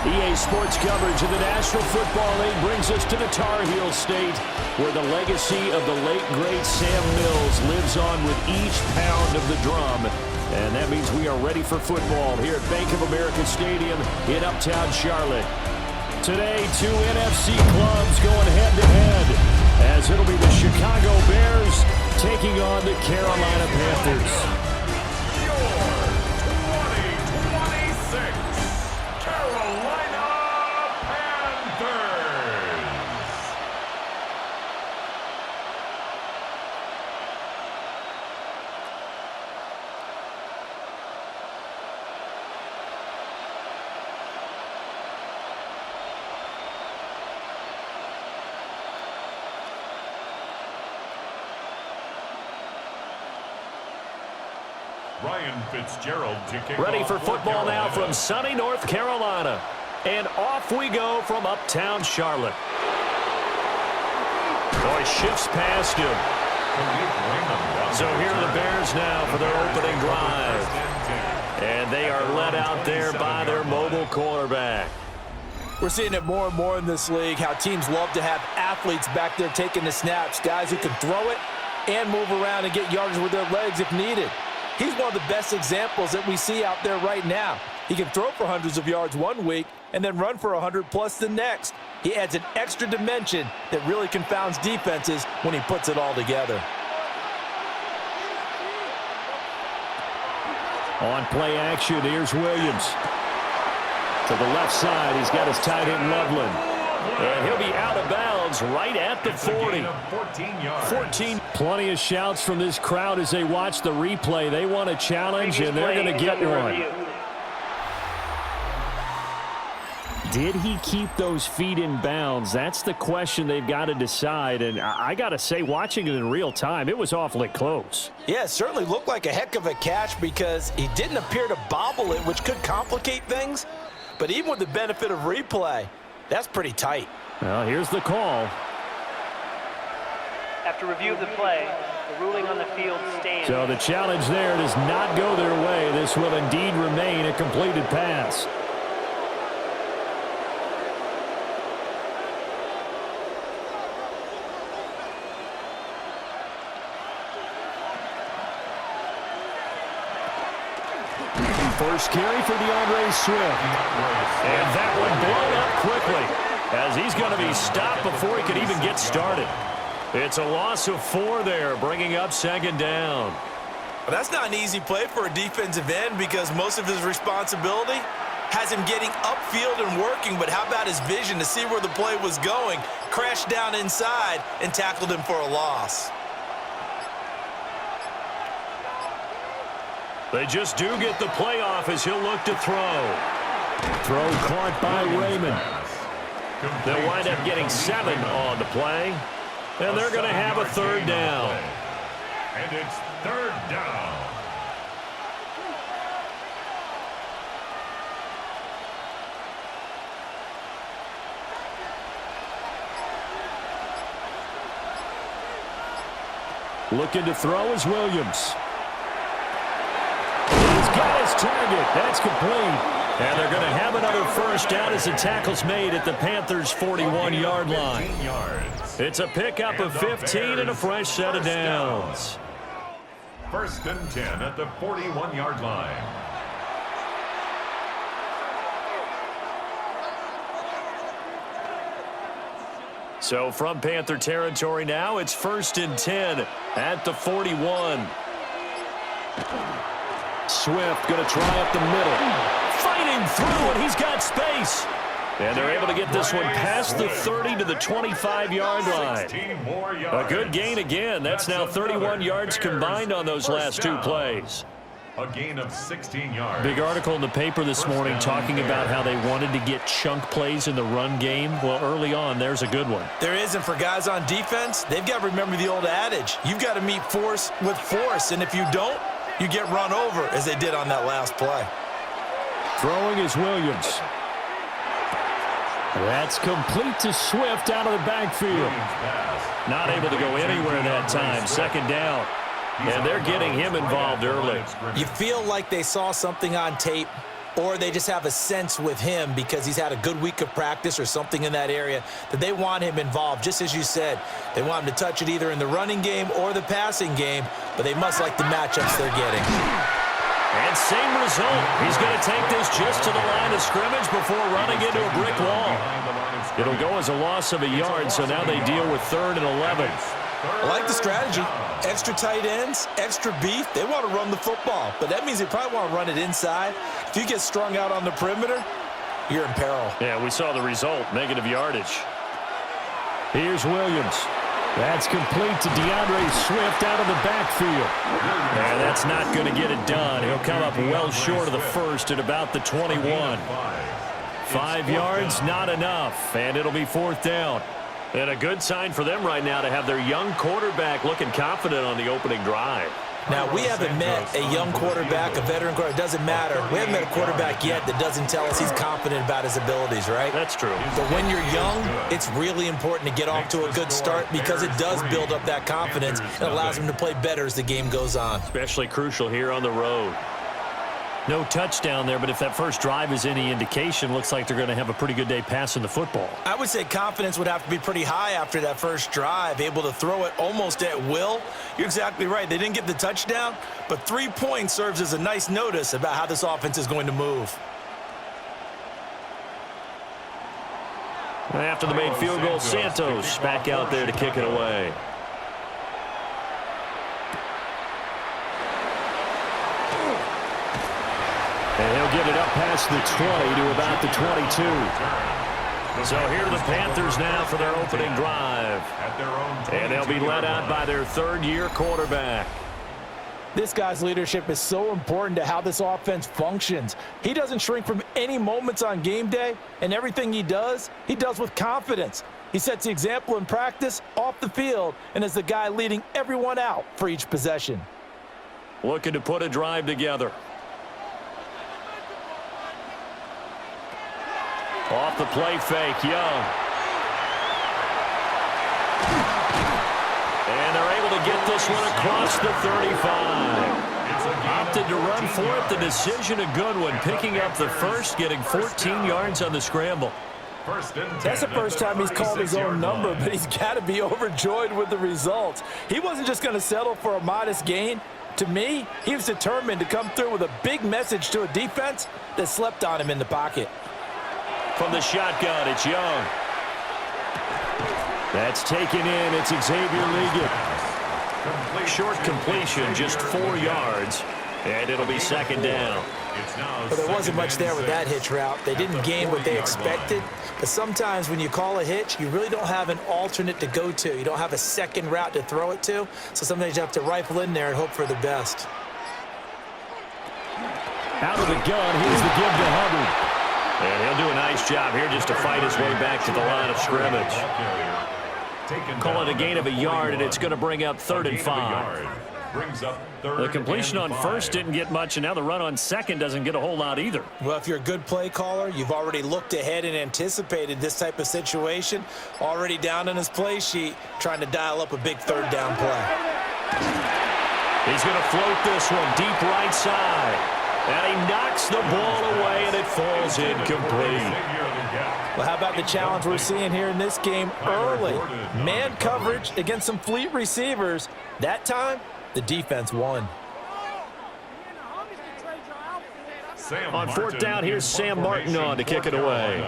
EA Sports coverage of the National Football League brings us to the Tar Heel State, where the legacy of the late, great Sam Mills lives on with each pound of the drum. And that means we are ready for football here at Bank of America Stadium in Uptown Charlotte. Today, two NFC clubs going head-to-head, as it'll be the Chicago Bears taking on the Carolina Panthers. Ready for football now from sunny North Carolina. And off we go from Uptown Charlotte. Boy, shifts past him. So here are the Bears now for their opening drive. And they are led out there by their mobile quarterback. We're seeing it more and more in this league, how teams love to have athletes back there taking the snaps, guys who can throw it and move around and get yardage with their legs if needed. He's one of the best examples that we see out there right now. He can throw for hundreds of yards one week and then run for 100+ the next. He adds an extra dimension that really confounds defenses when he puts it all together. On play action, here's Williams. To the left side, he's got his tight end Loveland. And he'll be out of bounds right at the 40. 14. Plenty of shouts from this crowd as they watch the replay. They want a challenge, and they're going to get one. Did he keep those feet in bounds? That's the question they've got to decide. And I got to say, watching it in real time, it was awfully close. Yeah, it certainly looked like a heck of a catch because he didn't appear to bobble it, which could complicate things. But even with the benefit of replay, that's pretty tight. Well, here's the call. After review of the play, the ruling on the field stands. So the challenge there does not go their way. This will indeed remain a completed pass. First carry for DeAndre Swift. And that one blown up quickly as he's going to be stopped before he could even get started. It's a loss of 4 there, bringing up second down. Well, that's not an easy play for a defensive end because most of his responsibility has him getting upfield and working, but how about his vision to see where the play was going, crashed down inside, and tackled him for a loss. They just do get the play off as he'll look to throw. Throw caught by Raymond. They'll wind up getting 7 on the play. And they're going to have a third down. And it's third down. Looking to throw is Williams. He's got his target. That's complete. And they're going to have another first down as the tackle's made at the Panthers' 41-yard line. It's a pickup of 15 and a fresh set of downs. First and 10 at the 41-yard line. So from Panther territory now, it's first and 10 at the 41. Swift going to try up the middle. Fighting through, and he's got space. And they're able to get this one past the 30 to the 25-yard line. A good gain again. That's now 31 yards combined on those last 2 plays. A gain of 16 yards. Big article in the paper this morning talking about how they wanted to get chunk plays in the run game. Well, early on, there's a good one. There is, and for guys on defense, they've got to remember the old adage. You've got to meet force with force, and if you don't, you get run over, as they did on that last play. Throwing is Williams. That's complete to Swift out of the backfield. Not able to go anywhere that time. Second down. And they're getting him involved early. You feel like they saw something on tape or they just have a sense with him because he's had a good week of practice or something in that area that they want him involved. Just as you said, they want him to touch it either in the running game or the passing game, but they must like the matchups they're getting. And same result. He's going to take this just to the line of scrimmage before running into a brick wall. It'll go as a loss of a yard, so now they deal with 3rd and 11. I like the strategy. Extra tight ends, extra beef. They want to run the football, but that means they probably want to run it inside. If you get strung out on the perimeter, you're in peril. Yeah, we saw the result, negative yardage. Here's Williams. That's complete to DeAndre Swift out of the backfield. And that's not going to get it done. He'll come up well short of the first at about the 21. 5 yards, not enough, and it'll be 4th down. And a good sign for them right now to have their young quarterback looking confident on the opening drive. Now, we haven't met a young quarterback, a veteran quarterback. It doesn't matter. We haven't met a quarterback yet that doesn't tell us he's confident about his abilities, right? That's true. But when you're young, it's really important to get off to a good start because it does build up that confidence and allows him to play better as the game goes on. Especially crucial here on the road. No touchdown there, but if that first drive is any indication, looks like they're going to have a pretty good day passing the football. I would say confidence would have to be pretty high after that first drive, able to throw it almost at will. You're exactly right. They didn't get the touchdown, but 3 points serves as a nice notice about how this offense is going to move. After the made field goal, Santos back out there to kick it away. And he'll get it up past the 20 to about the 22. So here are the Panthers now for their opening drive. And they'll be led out by their 3rd-year quarterback. This guy's leadership is so important to how this offense functions. He doesn't shrink from any moments on game day, and everything he does with confidence. He sets the example in practice, off the field, and is the guy leading everyone out for each possession. Looking to put a drive together. Off the play fake, Young. And they're able to get this one across the 35. Opted to run for it. The decision a good one. Picking up the first, getting 14 yards on the scramble. That's the first time he's called his own number, but he's got to be overjoyed with the results. He wasn't just going to settle for a modest gain. To me, he was determined to come through with a big message to a defense that slept on him in the pocket. From the shotgun, it's Young. That's taken in. It's Xavier Ligon. Short completion, just 4 yards, and it'll be 2nd down. Well, there wasn't much there with that hitch route. They didn't gain what they expected, but sometimes when you call a hitch, you really don't have an alternate to go to. You don't have a second route to throw it to, so sometimes you have to rifle in there and hope for the best. Out of the gun, here's the give to Hubbard. And he'll do a nice job here just to fight his way back to the line of scrimmage. Call it a gain of a yard, and it's going to bring up 3rd and 5. The completion on first didn't get much, and now the run on second doesn't get a whole lot either. Well, if you're a good play caller, you've already looked ahead and anticipated this type of situation. Already down on his play sheet, trying to dial up a big 3rd down play. He's going to float this one deep right side. And he knocks the ball away, and it falls incomplete. Well, how about the challenge we're seeing here in this game early? Man coverage against some fleet receivers. That time, the defense won. On 4th down, here's Sam Martin on to kick it away.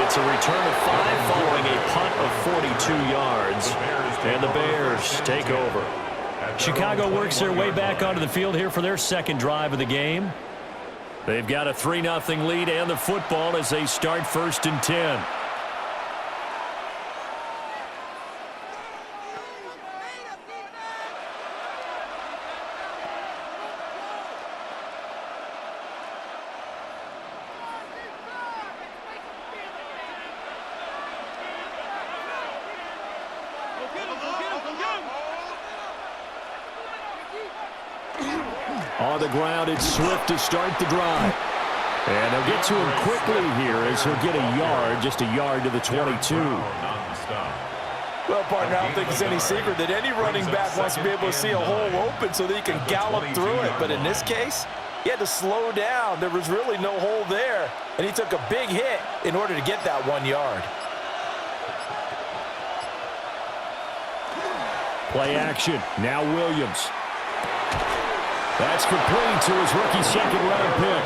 It's a return of 5 following a punt of 42 yards. And the Bears take over. Chicago works their way back onto the field here for their 2nd drive of the game. They've got a 3-0 lead and the football as they start 1st and 10. On the ground, it's Swift to start the drive. And they'll get to him quickly here as he'll get a yard, just a yard to the 22. Well, partner, I don't think it's any secret that any running back wants to be able to see a hole open so that he can gallop through it. But in this case, he had to slow down. There was really no hole there, and he took a big hit in order to get that 1 yard. Play action. Now Williams. That's complete to his rookie second-round pick.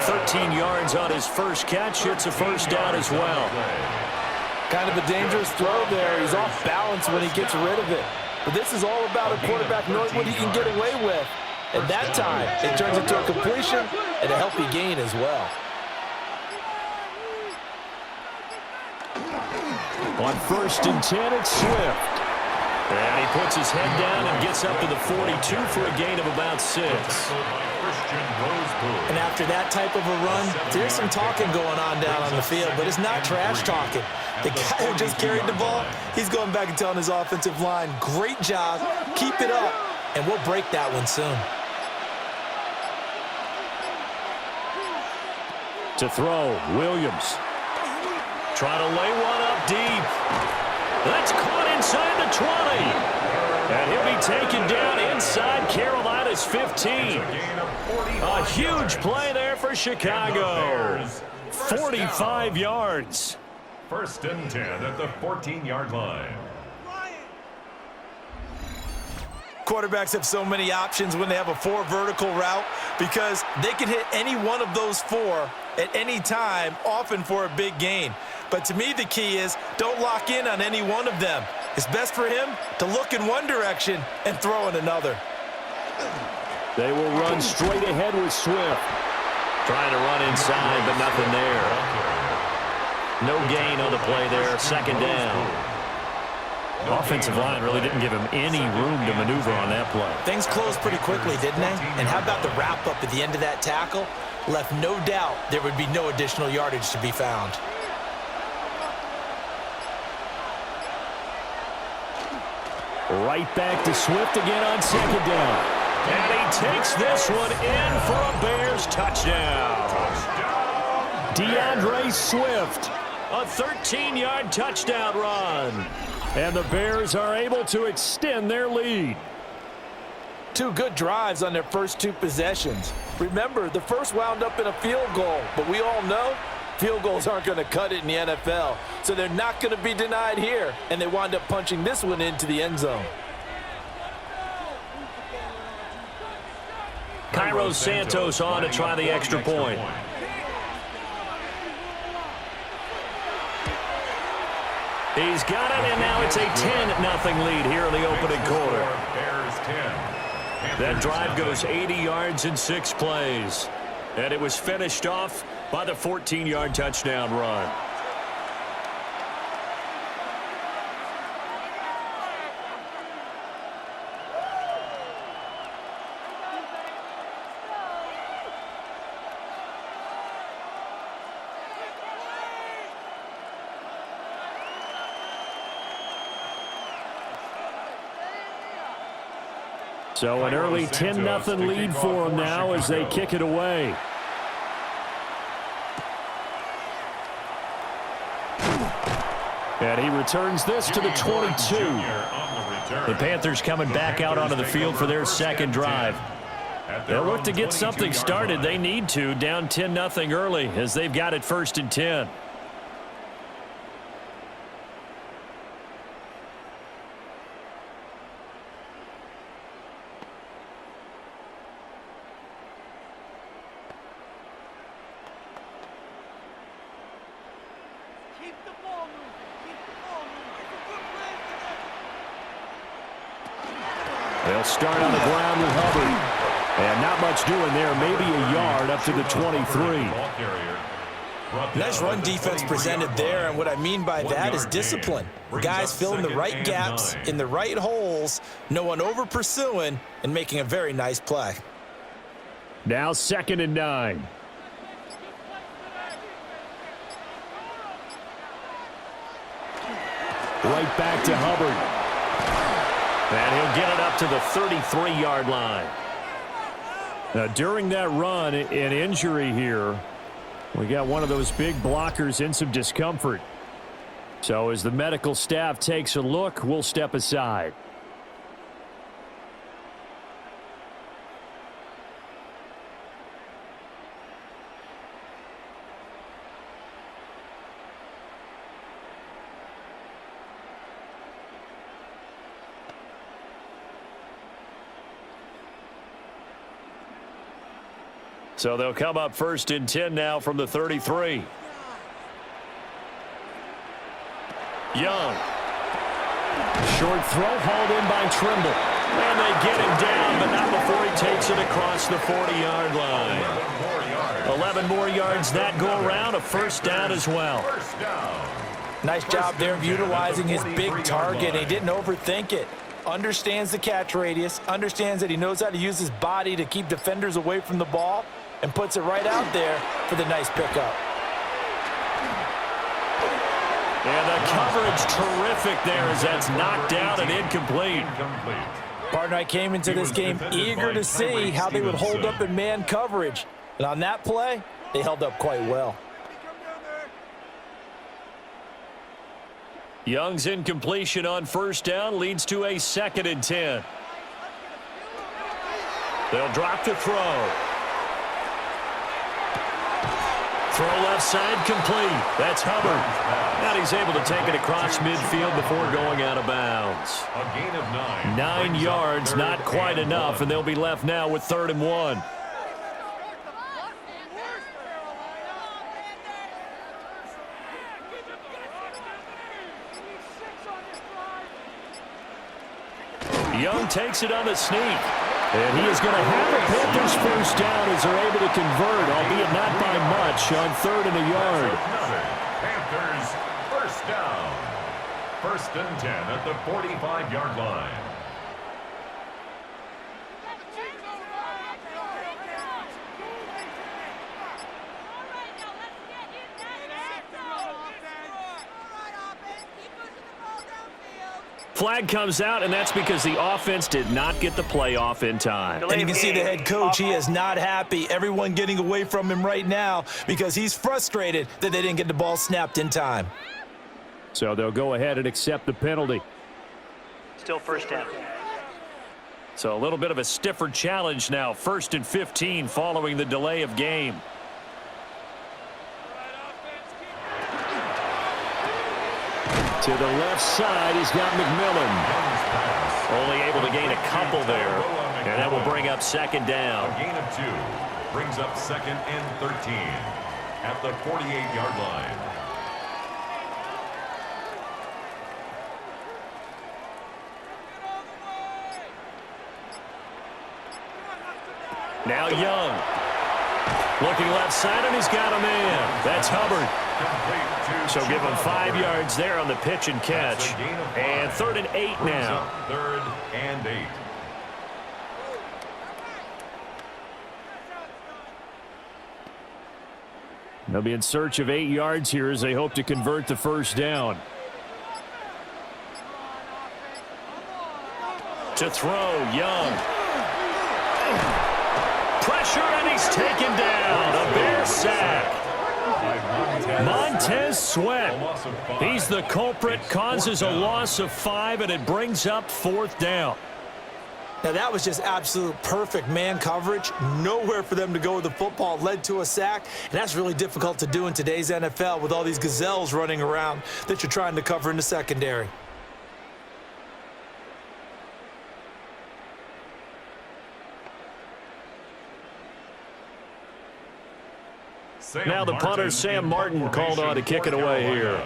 13 yards on his first catch. It's a first down as well. Kind of a dangerous throw there. He's off balance when he gets rid of it. But this is all about a quarterback knowing what he can get away with. And that time, it turns into a completion and a healthy gain as well. On 1st and 10, it's Swift. And he puts his head down and gets up to the 42 for a gain of about 6. And after that type of a run, there's some talking going on down on the field, but it's not trash talking. The guy who just carried the ball, he's going back and telling his offensive line, great job, keep it up, and we'll break that one soon. To throw, Williams. Trying to lay one up deep. That's caught inside the 20. And he'll be taken down inside Carolina's 15. A huge play there for Chicago. 45 yards. 1st and 10 at the 14-yard line. Quarterbacks have so many options when they have a 4 vertical route because they can hit any one of those 4 at any time, often for a big gain. But to me, the key is don't lock in on any one of them. It's best for him to look in one direction and throw in another. They will run straight ahead with Swift. Trying to run inside, but nothing there. No gain on the play there, 2nd down. Offensive line really didn't give him any room to maneuver on that play. Things closed pretty quickly, didn't they? And how about the wrap-up at the end of that tackle? Left no doubt there would be no additional yardage to be found. Right back to Swift again on 2nd down. And he takes this one in for a Bears touchdown. DeAndre Swift, a 13-yard touchdown run. And the Bears are able to extend their lead. 2 good drives on their first 2 possessions. Remember, the first wound up in a field goal, but we all know field goals aren't going to cut it in the NFL, so they're not going to be denied here, and they wind up punching this one into the end zone. Cairo Santos on to try the extra point. He's got it, and now it's a 10-0 lead here in the opening quarter. That drive goes 80 yards in 6 plays. And it was finished off by the 14-yard touchdown run. So an early 10-0 lead for them now as they kick it away. And he returns this to the 22. The Panthers coming back out onto the field for their second drive. They'll look to get something started. They need to, down 10-0 early as they've got it 1st and 10. They'll start on the ground with Hubbard. And not much doing there, maybe a yard up to the 23. Nice run defense presented there, and what I mean by that is discipline. Guys filling the right gaps in the right holes, no one over pursuing, and making a very nice play. Now 2nd and 9. Right back to Hubbard. And he'll get it up to the 33-yard line. Now, during that run, an injury here. We got one of those big blockers in some discomfort. So as the medical staff takes a look, we'll step aside. So they'll come up 1st and 10 now from the 33. Young. Short throw hauled in by Trimble. And they get him down, but not before he takes it across the 40-yard line. 11 more yards that go around, a first down as well. Nice job there of utilizing his big target. He didn't overthink it. Understands the catch radius, understands that he knows how to use his body to keep defenders away from the ball, and puts it right out there for the nice pickup. And the coverage terrific there as that's knocked out and incomplete. Partner, I came into this game eager to see how they would hold up in man coverage. And on that play, they held up quite well. Young's incompletion on first down leads to a 2nd and 10. They'll drop the throw. Throw left side complete. That's Hubbard. Now he's able to take it across midfield before going out of bounds. A gain of 9. 9 yards, not quite enough, and they'll be left now with 3rd and 1. Young takes it on the sneak. And he is going to have the Panthers first down as they're able to convert, albeit not by much, on 3rd and a yard. Panthers first down. 1st and 10 at the 45-yard line. Flag comes out, and that's because the offense did not get the play off in time. And you can see the head coach, he is not happy. Everyone getting away from him right now because he's frustrated that they didn't get the ball snapped in time. So they'll go ahead and accept the penalty. Still first down. So a little bit of a stiffer challenge now. 1st and 15 following the delay of game. To the left side, he's got McMillan. Only able to gain a couple there. And that will bring up 2nd down. A gain of 2 brings up 2nd and 13 at the 48-yard line. Now Young. Looking left side, and he's got a man. That's Hubbard. So give him 5 yards there on the pitch and catch. And 3rd and 8 now. 3rd and 8. They'll be in search of 8 yards here as they hope to convert the first down. To throw, Young. Pressure, and he's taken down. A Bear sack. Montez Sweat. He's the culprit, causes a loss of 5, and it brings up 4th down. Now that was just absolute perfect man coverage. Nowhere for them to go with the football. Led to a sack, and that's really difficult to do in today's NFL with all these gazelles running around that you're trying to cover in the secondary. Now the punter, Sam Martin, called on to kick it away here.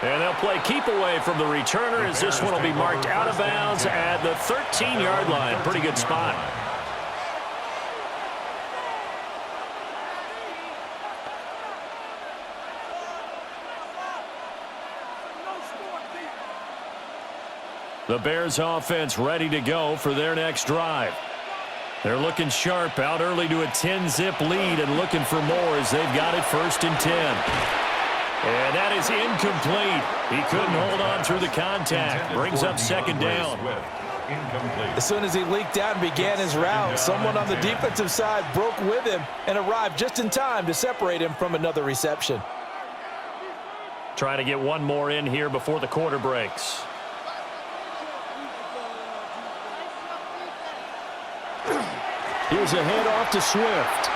And they'll play keep away from the returner as this one will be marked out of bounds at the 13-yard line. Pretty good spot. The Bears offense ready to go for their next drive. They're looking sharp, out early to a 10-zip lead and looking for more as they've got it 1st and 10. And that is incomplete. He couldn't hold on through the contact. Brings up 2nd down. incomplete. As soon as he leaked out and began his route, someone on the defensive side broke with him and arrived just in time to separate him from another reception. Trying to get one more in here before the quarter breaks. Here's a handoff to Swift.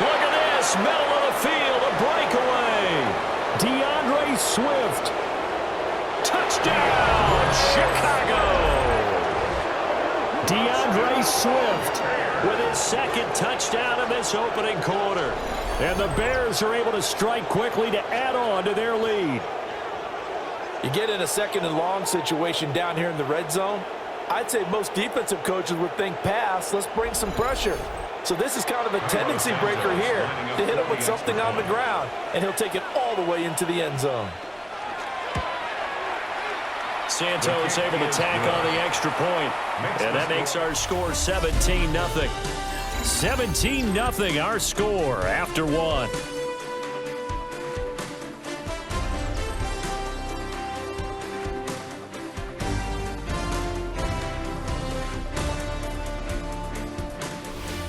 Look at this, middle of the field, a breakaway. DeAndre Swift. Touchdown, Chicago. DeAndre Swift with his second touchdown in this opening quarter. And the Bears are able to strike quickly to add on to their lead. You get in a second and long situation down here in the red zone, I'd say most defensive coaches would think pass, let's bring some pressure. So this is kind of a tendency breaker here to hit him with something on the ground, and he'll take it all the way into the end zone. Santos able to tack on the extra point, and that makes our score 17-0. 17-0 our score after one.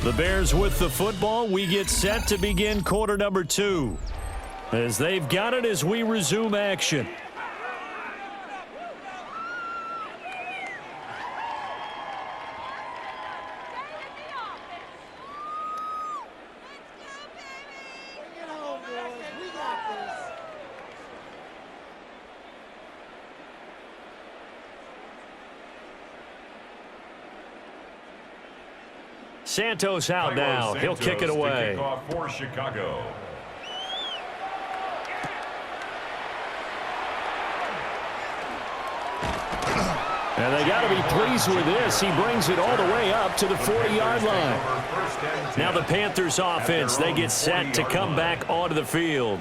The Bears with the football. We get set to begin quarter number 2. As they've got it as we resume action. Santos out now. He'll kick it away. Kickoff for Chicago. And they got to be pleased with this. He brings it all the way up to the 40-yard line. Now the Panthers offense, they get set to come back onto the field.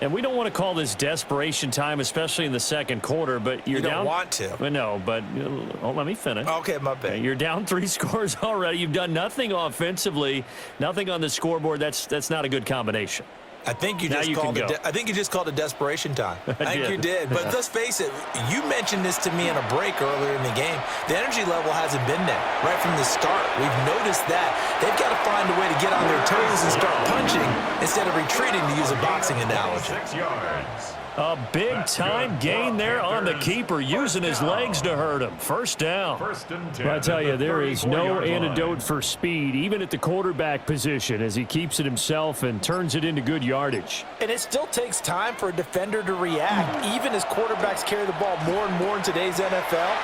And we don't want to call this desperation time, especially in the second quarter, but you're down. You don't want to. No, but let me finish. Okay, my bad. You're down 3 scores already. You've done nothing offensively, nothing on the scoreboard. That's not a good combination. I think you just called it. I think you just called it desperation time. I think you did. But let's face it. You mentioned this to me in a break earlier in the game. The energy level hasn't been there right from the start. We've noticed that they've got to find a way to get on their toes and start punching instead of retreating, to use a boxing analogy. 6 yards. A big-time gain there on the keeper, using his legs to hurt him. First down. I tell you, there is no antidote for speed, even at the quarterback position, as he keeps it himself and turns it into good yardage. And it still takes time for a defender to react, even as quarterbacks carry the ball more and more in today's NFL.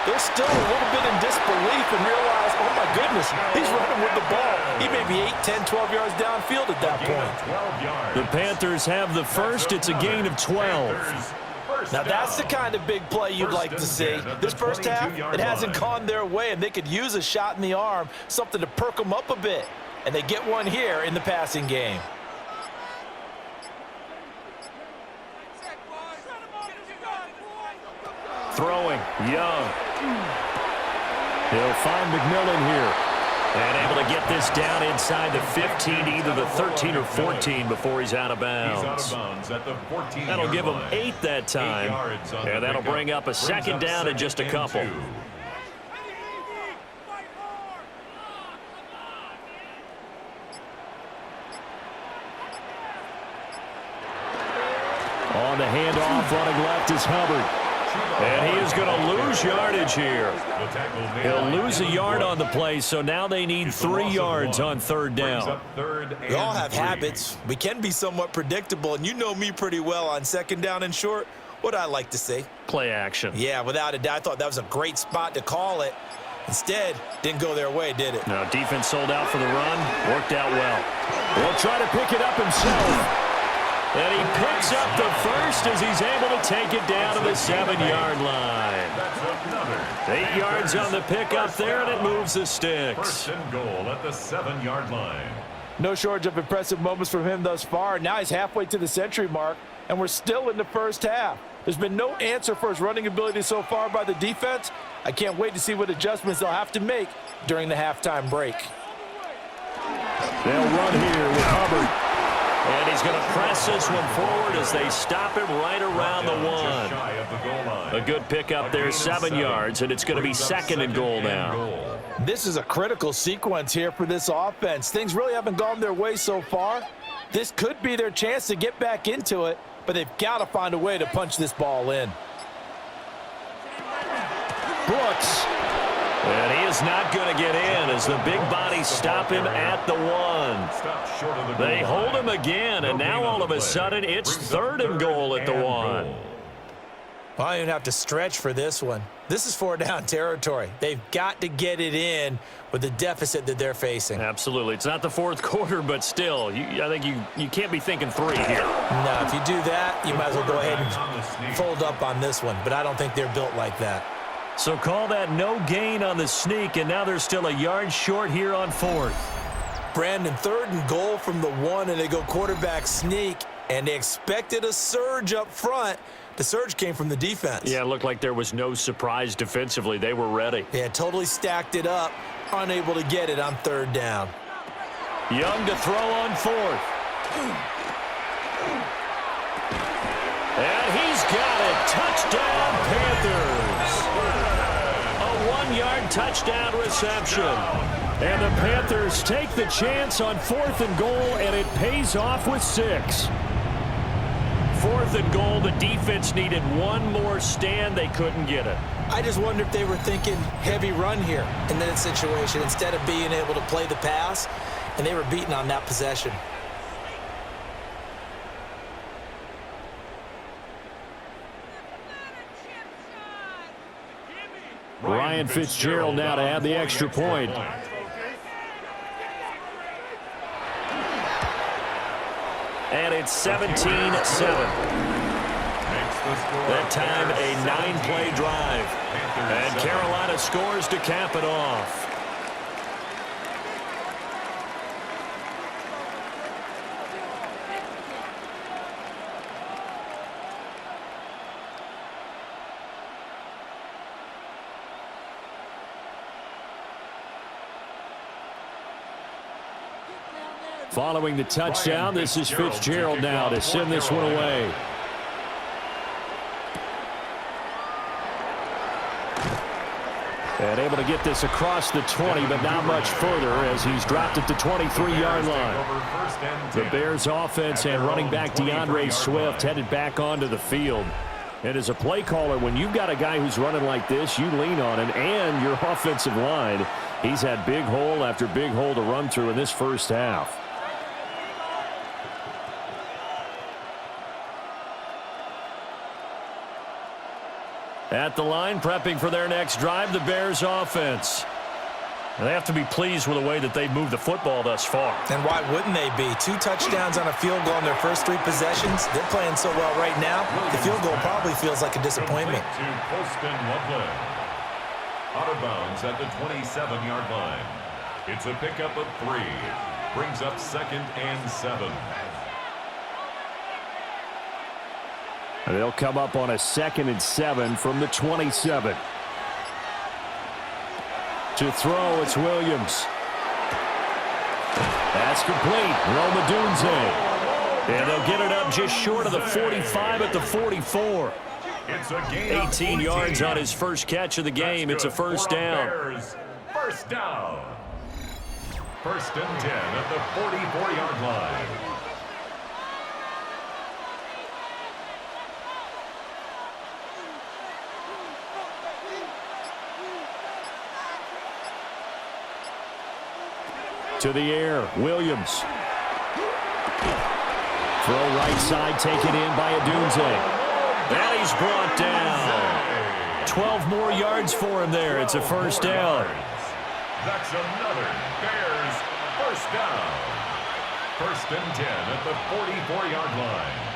They're still a little bit in disbelief and realize, oh, my goodness, he's running with the ball. He may be 8, 10, 12 yards downfield at that point. The Panthers have the first. It's a gain of 12. Now, that's the kind of big play you'd like to see. This first half, it hasn't gone their way, and they could use a shot in the arm, something to perk them up a bit. And they get one here in the passing game. Throwing, Young. He'll find McMillan here. And able to get this down inside the 15, either the 13 or 14 before he's out of bounds. That'll give him 8 that time. And that'll bring up a second down and just a couple. On the handoff, running left is Hubbard. And he is going to lose yardage here. He'll lose a yard on the play, so now they need 3 yards on third down. We all have habits. We can be somewhat predictable, and you know me pretty well on second down and short. What I like to say? Play action. Yeah, without a doubt. I thought that was a great spot to call it. Instead, didn't go their way, did it? No, defense sold out for the run. Worked out well. He'll try to pick it up himself. And he picks up the first as he's able to take it down to the 7-yard line. 8 yards on the pickup there, and it moves the sticks. First and goal at the 7-yard line. No shortage of impressive moments from him thus far. Now he's halfway to the century mark, and we're still in the first half. There's been no answer for his running ability so far by the defense. I can't wait to see what adjustments they'll have to make during the halftime break. They'll run here with Hubbard. And he's going to press this one forward as they stop him right around the 1. A good pickup there, 7 yards, and it's going to be 2nd and goal now. This is a critical sequence here for this offense. Things really haven't gone their way so far. This could be their chance to get back into it, but they've got to find a way to punch this ball in. Brooks. And he is not going to get in as the big bodies stop him at the 1. They hold him again, and now all of a sudden it's 3rd and goal at the 1. I don't even have to stretch for this one. This is 4-down territory. They've got to get it in with the deficit that they're facing. Absolutely. It's not the 4th quarter, but still, I think you can't be thinking 3 here. No, if you do that, you might as well go ahead and fold up on this one, but I don't think they're built like that. So call that no gain on the sneak, and now they're still a yard short here on 4th. Brandon, 3rd and goal from the 1, and they go quarterback sneak, and they expected a surge up front. The surge came from the defense. Yeah, it looked like there was no surprise defensively. They were ready. Yeah, totally stacked it up, unable to get it on 3rd down. Young to throw on 4th. And he's got it. Touchdown, Panthers. A 1-yard touchdown reception. And the Panthers take the chance on 4th and goal, and it pays off with 6. 4th and goal, the defense needed one more stand. They couldn't get it. I just wonder if they were thinking heavy run here in that situation instead of being able to play the pass, and they were beaten on that possession. Ryan Fitzgerald now to add the extra point. And it's 17-7. That time a 9-play drive. And Carolina scores to cap it off. Following the touchdown, this is Fitzgerald now to send this one away. And able to get this across the 20, but not much further as he's dropped at the 23-yard line. The Bears offense and running back DeAndre Swift headed back onto the field. And as a play caller, when you've got a guy who's running like this, you lean on him and your offensive line. He's had big hole after big hole to run through in this first half. At the line, prepping for their next drive, the Bears offense. They have to be pleased with the way that they've moved the football thus far. And why wouldn't they be? 2 touchdowns on a field goal in their first 3 possessions. They're playing so well right now, the field goal probably feels like a disappointment. Out of bounds at the 27-yard line. It's a pickup of 3. Brings up 2nd and 7. And they'll come up on a 2nd and 7 from the 27. To throw, it's Williams. That's complete. Roma Dunze. And they'll get it up just short of the 45 at the 44. It's a gain 18 yards on his first catch of the game. It's a first down. First down. 1st and 10 at the 44-yard line. To the air, Williams. Throw right side, taken in by Adunze. And he's brought down. 12 more yards for him there. It's a first down. That's another Bears first down. 1st and 10 at the 44-yard line.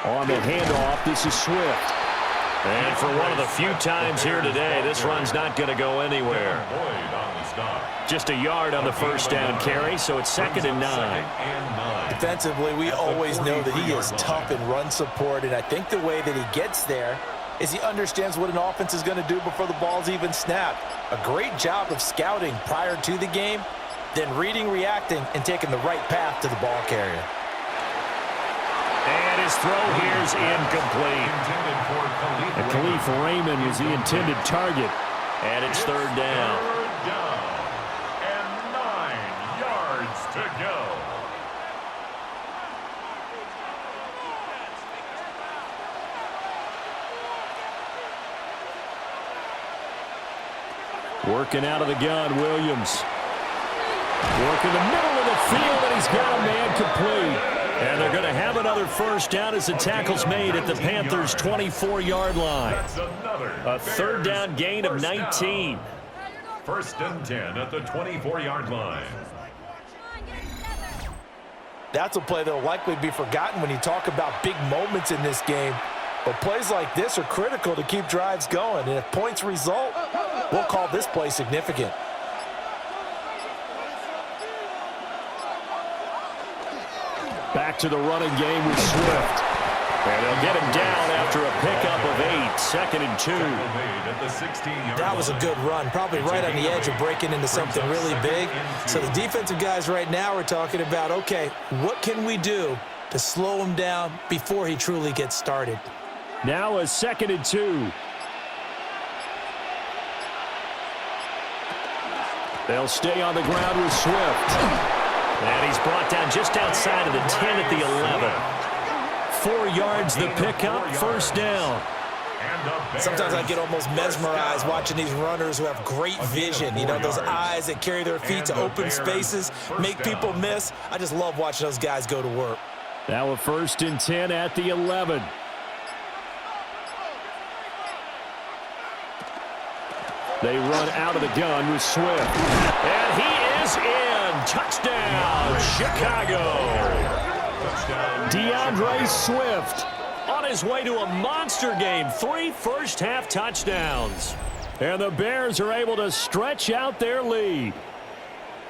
On the handoff, this is Swift. And for one of the few times here today, this run's not going to go anywhere. Just a yard on the first down carry, so it's 2nd and 9. Defensively, we always know that he is tough in run support, and I think the way that he gets there is he understands what an offense is going to do before the ball's even snapped. A great job of scouting prior to the game, then reading, reacting, and taking the right path to the ball carrier. And his throw here is incomplete. And Kalif Raymond was the intended target. And it's third down. Third down. And 9 yards to go. Working out of the gun, Williams. Working the middle of the field, and he's got a man complete. And they're going to have another first down as the tackle's made at the Panthers' 24-yard line. A third down gain of 19. First and 10 at the 24-yard line. That's a play that will likely be forgotten when you talk about big moments in this game. But plays like this are critical to keep drives going. And if points result, we'll call this play significant. Back to the running game with Swift. And they'll get him down after a pickup of 8. 2nd and 2. That was a good run. Probably right on the edge of breaking into something really big. So the defensive guys right now are talking about, okay, what can we do to slow him down before he truly gets started? Now a 2nd and 2. They'll stay on the ground with Swift. And he's brought down just outside of the 10 at the 11. 4 yards the pickup, first down. Sometimes I get almost mesmerized watching these runners who have great vision. You know, those eyes that carry their feet to open spaces, make people miss. I just love watching those guys go to work. Now a 1st and 10 at the 11. They run out of the gun with Swift. And he is in. Touchdown, Chicago. DeAndre Swift on his way to a monster game. 3 first-half touchdowns. And the Bears are able to stretch out their lead.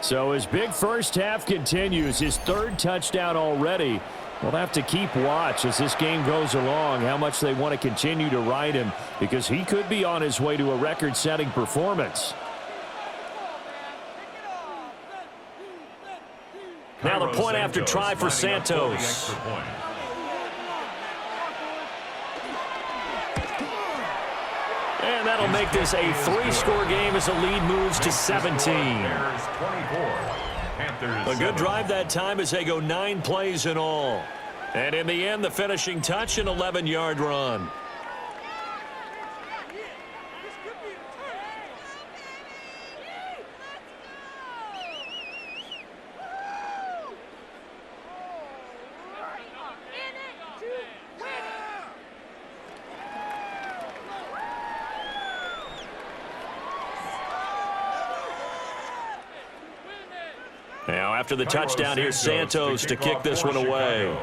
So his big first half continues. His 3rd touchdown already. We'll have to keep watch as this game goes along, how much they want to continue to ride him, because he could be on his way to a record-setting performance. Now the point after try for Santos. And that'll make this a 3-score game as the lead moves to 17. A good drive that time as they go 9 plays in all. And in the end, the finishing touch, an 11-yard run. Now, after the touchdown, here's Santos to kick this one away.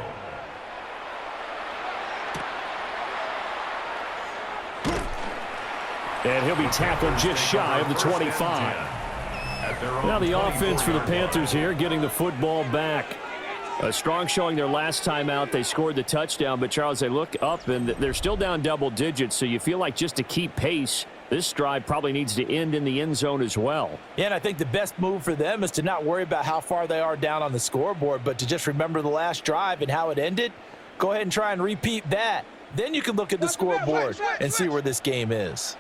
And he'll be tackled just shy of the 25. Now the offense for the Panthers here, getting the football back. A strong showing their last time out. They scored the touchdown, but Charles, they look up and they're still down double digits, so you feel like just to keep pace, this drive probably needs to end in the end zone as well. Yeah, and I think the best move for them is to not worry about how far they are down on the scoreboard, but to just remember the last drive and how it ended. Go ahead and try and repeat that. Then you can look at the scoreboard and see where this game is.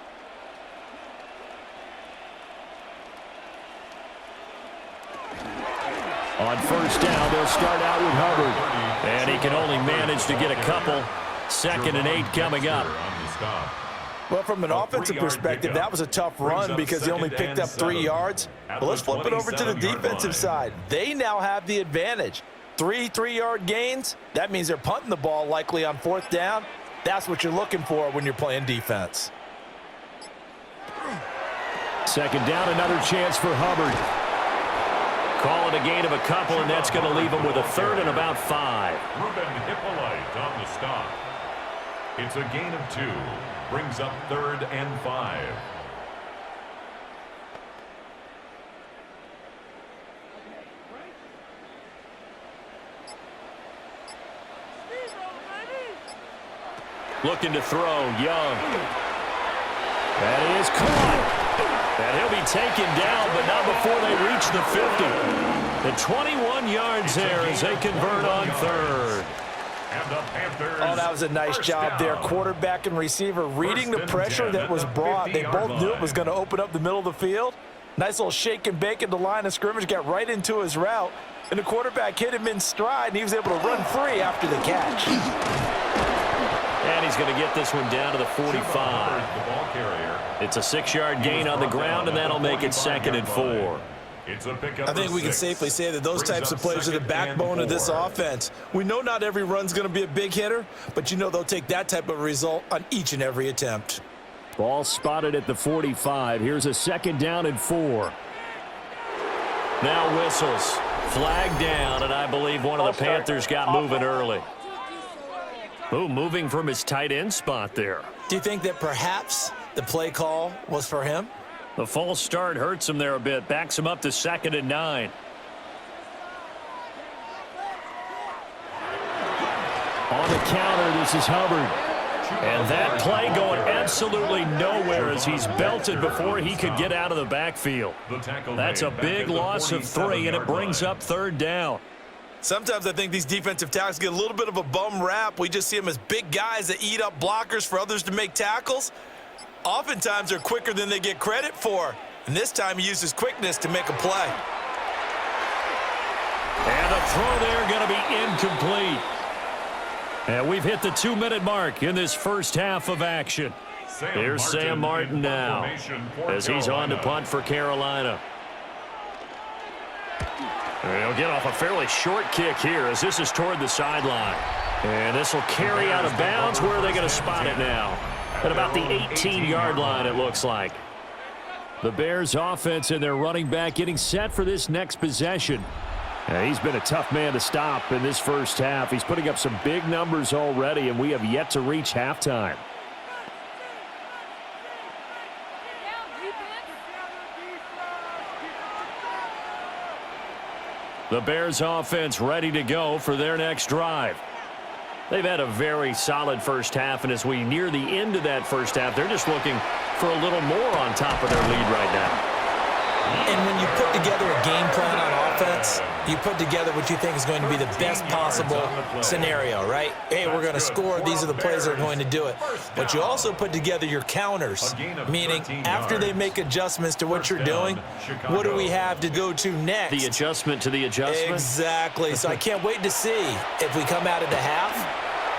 On first down, they'll start out with Hubbard. And he can only manage to get a couple. 2nd and 8 coming up. Well, from an offensive perspective, that was a tough run because he only picked up 3 yards. But let's flip it over to the defensive side. They now have the advantage. 3 3-yard gains. That means they're punting the ball likely on 4th down. That's what you're looking for when you're playing defense. 2nd down, another chance for Hubbard. Call it a gain of a couple, and that's going to leave him with a 3rd and about 5. Ruben Hippolyte on the stop. It's a gain of 2. Brings up 3rd and 5. Looking to throw, Young. That is caught. And he'll be taken down, but not before they reach the 50. The 21 yards there as they convert on third. And the Panthers. Oh, that was a nice job there. Quarterback and receiver reading the pressure that was brought. They both knew it was going to open up the middle of the field. Nice little shake and bake at the line of scrimmage, got right into his route. And the quarterback hit him in stride, and he was able to run free after the catch. And he's going to get this one down to the 45. It's a 6-yard gain on the ground, and that'll make it 2nd and 4. I think we can safely say that those types of plays are the backbone of this offense. We know not every run's going to be a big hitter, but you know they'll take that type of result on each and every attempt. Ball spotted at the 45. Here's a 2nd down and 4. Now whistles. Flag down, and I believe one of the Panthers got moving early. Oh, moving from his tight end spot there. Do you think that perhaps the play call was for him? The false start hurts him there a bit. Backs him up to 2nd and 9. On the counter, this is Hubbard. And that play going absolutely nowhere as he's belted before he could get out of the backfield. That's a big loss of 3, and it brings up 3rd down. Sometimes I think these defensive tackles get a little bit of a bum rap. We just see them as big guys that eat up blockers for others to make tackles. Oftentimes they're quicker than they get credit for. And this time he uses quickness to make a play. And the throw there going to be incomplete. And we've hit the 2-minute mark in this first half of action. Here's Sam Martin now as he's on to punt for Carolina. He'll get off a fairly short kick here as this is toward the sideline. And this will carry out of bounds. Where are they going to spot it now? At about the 18-yard line, it looks like. The Bears offense and their running back getting set for this next possession. He's been a tough man to stop in this first half. He's putting up some big numbers already, and we have yet to reach halftime. The Bears offense ready to go for their next drive. They've had a very solid first half, and as we near the end of that first half, they're just looking for a little more on top of their lead right now. And when you put together a game plan on offense, you put together what you think is going to be the best possible scenario, right? Hey, we're going to score. These are the plays that are going to do it. But you also put together your counters, meaning after they make adjustments to what you're doing, what do we have to go to next? The adjustment to the adjustment? Exactly. So I can't wait to see if we come out of the half,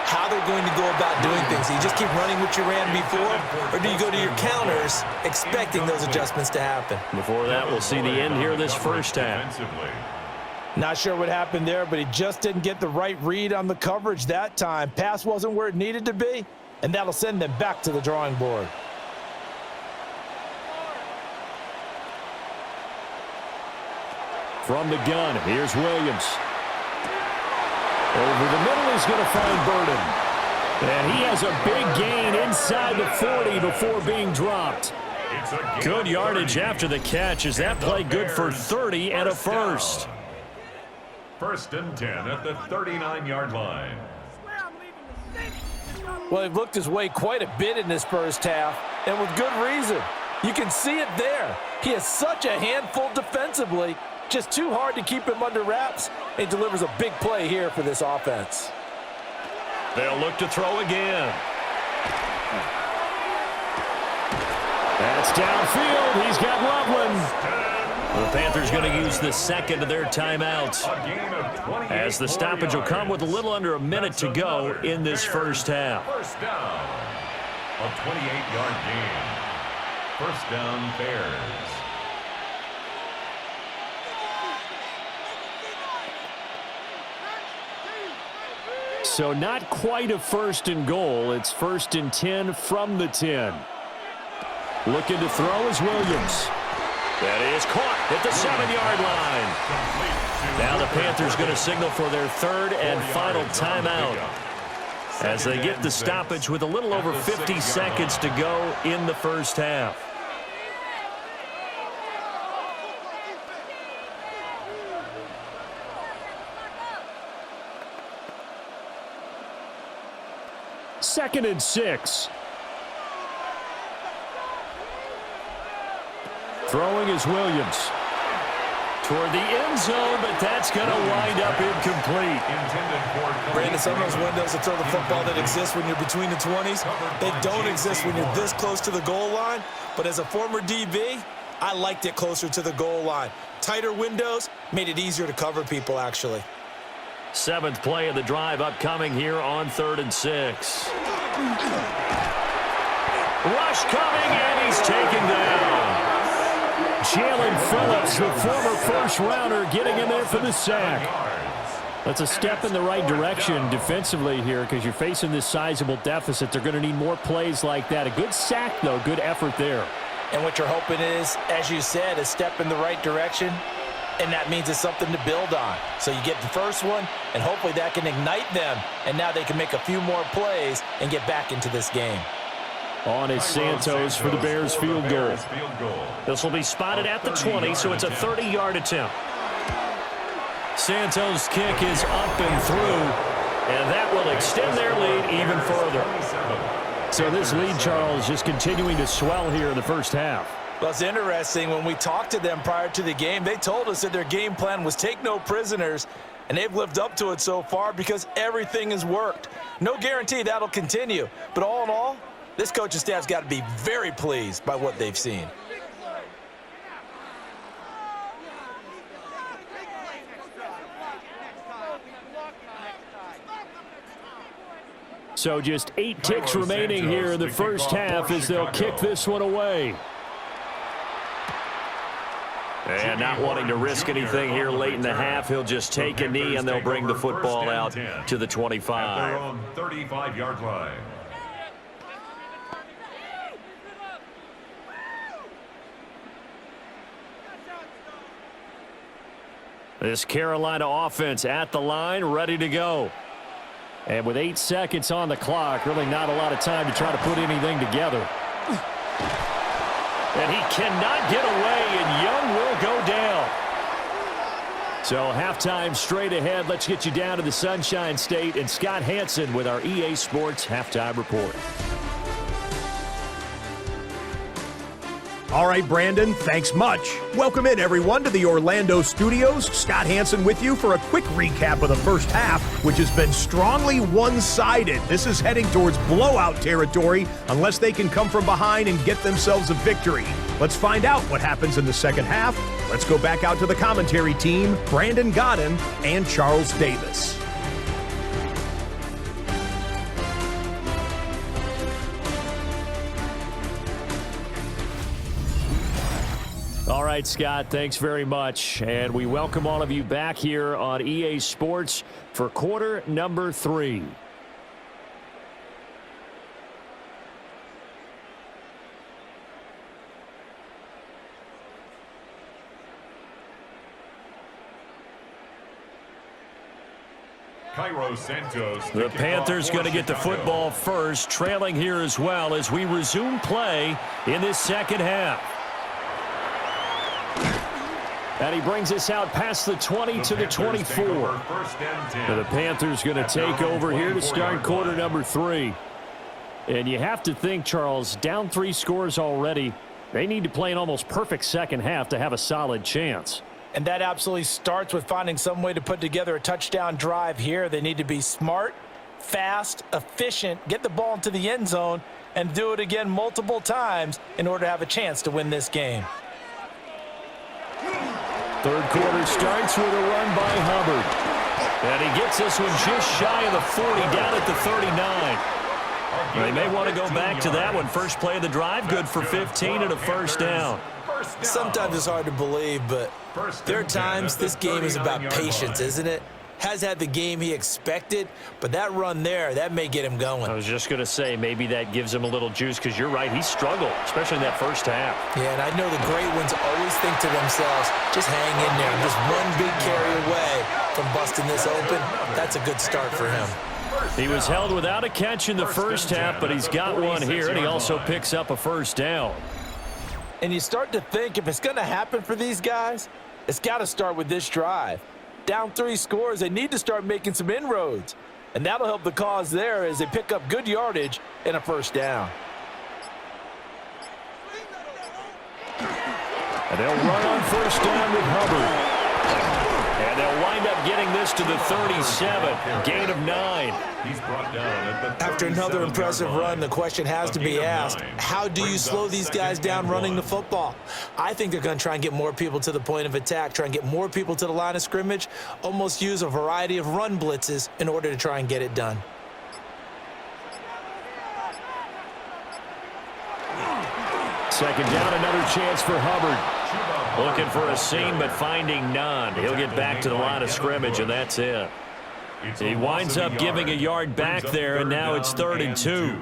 how they're going to go about doing things. Do you just keep running what you ran before, or do you go to your counters expecting those adjustments to happen? Before that, we'll see the end here of this first half. Not sure what happened there, but he just didn't get the right read on the coverage that time. Pass wasn't where it needed to be, and that'll send them back to the drawing board. From the gun, here's Williams. Over the middle, he's going to find Burden. And he has a big gain inside the 40 before being dropped. Good yardage after the catch. Is that play good for 30 and a first? 1st and 10 at the 39-yard line. Well, he looked his way quite a bit in this first half, and with good reason. You can see it there. He is such a handful defensively. Just too hard to keep him under wraps. He delivers a big play here for this offense. They'll look to throw again. That's downfield. He's got Loveland. The Panthers going to use the second of their timeouts, as the stoppage will come with a little under a minute to go in this first half. First down. A 28-yard gain. First down, Bears. So not quite a 1st and goal. It's 1st and 10 from the 10. Looking to throw is Williams. That is caught at the 7-yard line. Now the Panthers going to signal for their 3rd and final timeout as they get the stoppage with a little over 50 seconds to go in the first half. 2nd and 6. Throwing is Williams. Toward the end zone, but that's going to wind up incomplete. Brandon, some of those windows to throw the football that exist when you're between the 20s, they don't exist when you're this close to the goal line. But as a former DB, I liked it closer to the goal line. Tighter windows made it easier to cover people, actually. 7th play of the drive upcoming here on 3rd and 6. Rush coming, and he's taken down. Jalen Phillips, the former first-rounder, getting in there for the sack. That's a step in the right direction defensively here because you're facing this sizable deficit. They're going to need more plays like that. A good sack, though. Good effort there. And what you're hoping is, as you said, a step in the right direction, and that means it's something to build on. So you get the first one, and hopefully that can ignite them, and now they can make a few more plays and get back into this game. On is Santos for the Bears field goal. This will be spotted at the 20, so it's a 30-yard attempt. Santos' kick is up and through, and that will extend their lead even further. So this lead, Charles, just continuing to swell here in the first half. Well, it's interesting. When we talked to them prior to the game, they told us that their game plan was take no prisoners, and they've lived up to it so far because everything has worked. No guarantee that'll continue, but all in all, this coaching staff's got to be very pleased by what they've seen. So just 8 ticks remaining here in the first half as they'll kick this one away. And not wanting to risk anything here late in the half, he'll just take a knee and they'll bring the football out to the 25. At their own 35-yard line. This Carolina offense at the line, ready to go. And with 8 seconds on the clock, really not a lot of time to try to put anything together. And he cannot get away, and Young will go down. So halftime straight ahead. Let's get you down to the Sunshine State and Scott Hansen with our EA Sports Halftime Report. All right, Brandon, thanks much. Welcome in, everyone, to the Orlando studios. Scott Hansen with you for a quick recap of the first half, which has been strongly one-sided. This is heading towards blowout territory unless they can come from behind and get themselves a victory. Let's find out what happens in the second half. Let's go back out to the commentary team, Brandon Godden and Charles Davis. All right, Scott, thanks very much. And we welcome all of you back here on EA Sports for quarter number 3. The Panthers going to get the football first, trailing here as well as we resume play in this second half. And he brings us out past the 20 to the 24. And the Panthers going to take over here to start quarter number 3. And you have to think, Charles, down 3 scores already. They need to play an almost perfect second half to have a solid chance. And that absolutely starts with finding some way to put together a touchdown drive here. They need to be smart, fast, efficient, get the ball into the end zone, and do it again multiple times in order to have a chance to win this game. Third quarter starts with a run by Hubbard. And he gets this one just shy of the 40, down at the 39. They may want to go back to that one. First play of the drive, good for 15 and a first down. Sometimes it's hard to believe, but there are times this game is about patience, isn't it? Has had the game he expected, but that run there, that may get him going. I was just going to say, maybe that gives him a little juice, because you're right, he struggled, especially in that first half. Yeah, and I know the great ones always think to themselves, just hang in there. Just one big carry away from busting this open. That's a good start for him. He was held without a catch in the first half, but he's got one here, and he also picks up a first down. And you start to think, if it's going to happen for these guys, it's got to start with this drive. Down 3 scores, they need to start making some inroads. And that'll help the cause there as they pick up good yardage and a first down. And they'll run on first down with Hubbard. And they'll wind up getting this to the 37, gain of 9. He's brought down at the After another impressive run, the question has to be asked, how do you slow these guys down running the football? I think they're going to try and get more people to the point of attack, try and get more people to the line of scrimmage, almost use a variety of run blitzes in order to try and get it done. Second down, another chance for Hubbard. Looking for a seam, but finding none. He'll get back to the line of scrimmage, and that's it. He winds up giving a yard back there, and now it's 3rd and 2.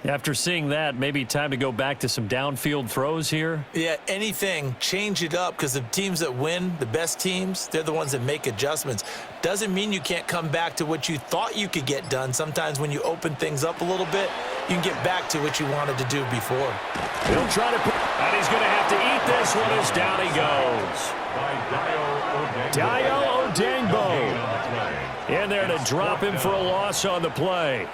After seeing that, maybe time to go back to some downfield throws here. Yeah, anything, change it up, because the teams that win, the best teams, they're the ones that make adjustments. Doesn't mean you can't come back to what you thought you could get done. Sometimes when you open things up a little bit, you can get back to what you wanted to do before. He'll try to put, and he's going to have to eat this one as down he goes. Dio Odengbo in there to drop him for a loss on the play.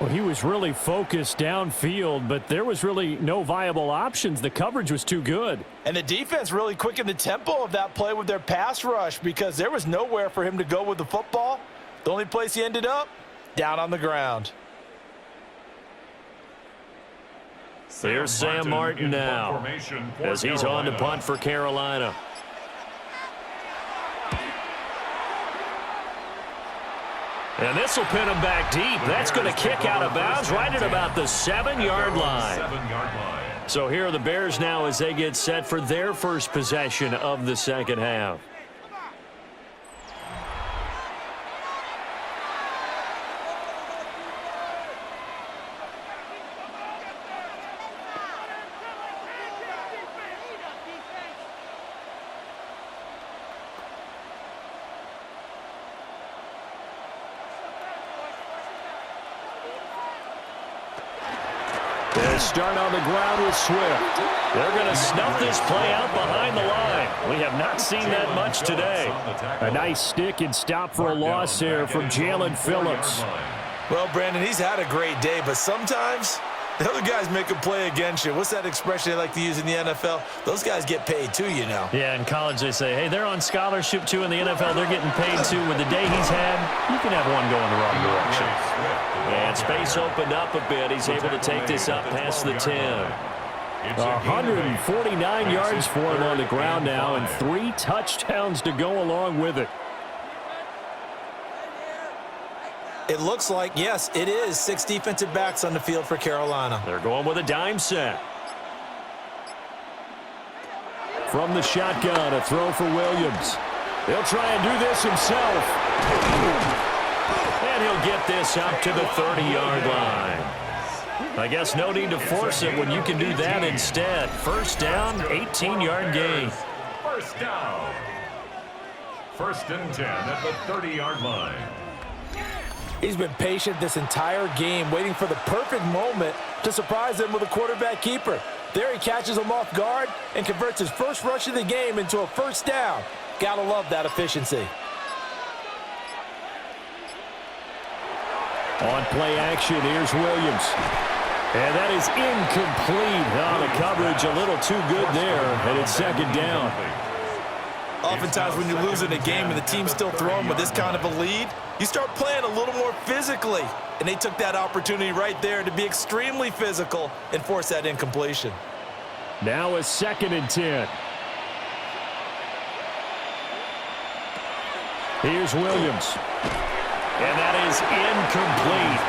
Well, he was really focused downfield, but there was really no viable options. The coverage was too good. And the defense really quickened the tempo of that play with their pass rush because there was nowhere for him to go with the football. The only place he ended up, down on the ground. Here's Sam Martin now as he's on to punt for Carolina. And this will pin him back deep. That's going to kick out of bounds right at about the 7-yard line. So here are the Bears now as they get set for their first possession of the second half. They start on the ground with Swift. They're going to snuff this play out behind the line. We have not seen that much today. A nice stick and stop for a loss there from Jalen Phillips. Well, Brandon, he's had a great day, but sometimes the other guys make a play against you. What's that expression they like to use in the NFL? Those guys get paid too, you know. Yeah, in college they say, hey, they're on scholarship too. In the NFL, they're getting paid too. With the day he's had, you can have one going the wrong direction. And space opened up a bit. He's able to take this up past the 10. 149 yards for him on the ground now and 3 touchdowns to go along with it. It looks like, yes, it is 6 defensive backs on the field for Carolina. They're going with a dime set. From the shotgun, a throw for Williams. He'll try and do this himself. And he'll get this up to the 30-yard line. I guess no need to force it when you can do that instead. First down, 18-yard gain. First down. 1st and 10 at the 30-yard line. He's been patient this entire game, waiting for the perfect moment to surprise them with a quarterback keeper. There he catches him off guard and converts his first rush of the game into a first down. Gotta love that efficiency. On play action, here's Williams. And that is incomplete. The coverage a little too good there, and it's 2nd down. Oftentimes when you lose in a game and the team's still throwing with this kind of a lead, you start playing a little more physically. And they took that opportunity right there to be extremely physical and force that incompletion. Now a 2nd and 10. Here's Williams. And that is incomplete.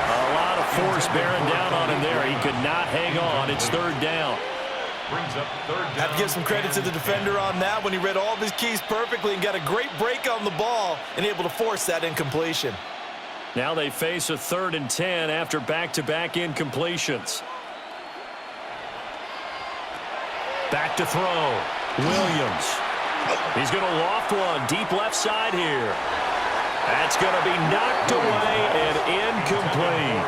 A lot of force bearing down on him there. He could not hang on. It's 3rd down. Brings up 3rd down. Have to give some credit to the defender on that when he read all of his keys perfectly and got a great break on the ball and able to force that incompletion. Now they face a 3rd and 10 after back-to-back incompletions. Back to throw. Williams. He's going to loft one deep left side here. That's going to be knocked away and incomplete.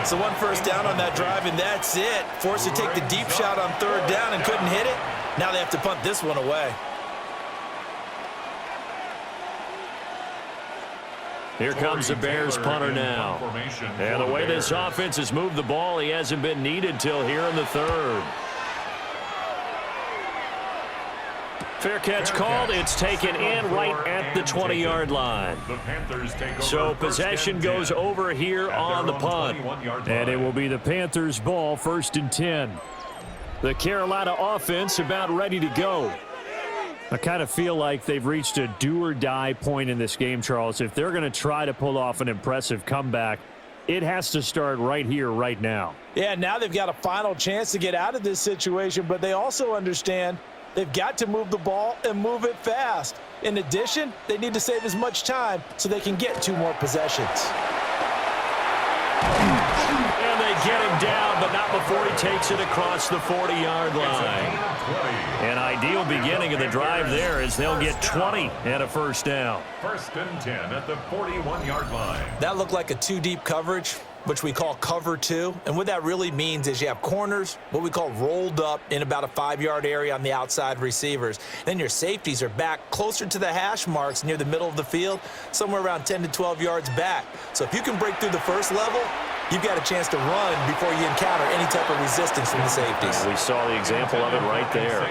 So 1 first down on that drive, and that's it. Forced to take the deep shot on 3rd down and couldn't hit it. Now they have to punt this one away. Here comes the Bears punter now. And the way this offense has moved the ball, he hasn't been needed till here in the third. Fair catch called. It's taken in right at the 20-yard line. So possession goes over here on the punt. And it will be the Panthers' ball, 1st and 10. The Carolina offense about ready to go. I kind of feel like they've reached a do-or-die point in this game, Charles. If they're going to try to pull off an impressive comeback, it has to start right here, right now. Yeah, now they've got a final chance to get out of this situation, but they also understand they've got to move the ball and move it fast. In addition, they need to save as much time so they can get 2 more possessions. And they get him down, but not before he takes it across the 40-yard line. An ideal beginning of the drive there as they'll get 20 and a first down. 1st and 10 at the 41-yard line. That looked like a 2-deep coverage, which we call cover 2. And what that really means is you have corners, what we call rolled up in about a 5-yard area on the outside receivers. Then your safeties are back closer to the hash marks near the middle of the field, somewhere around 10 to 12 yards back. So if you can break through the first level, you've got a chance to run before you encounter any type of resistance from the safeties. We saw the example of it right there.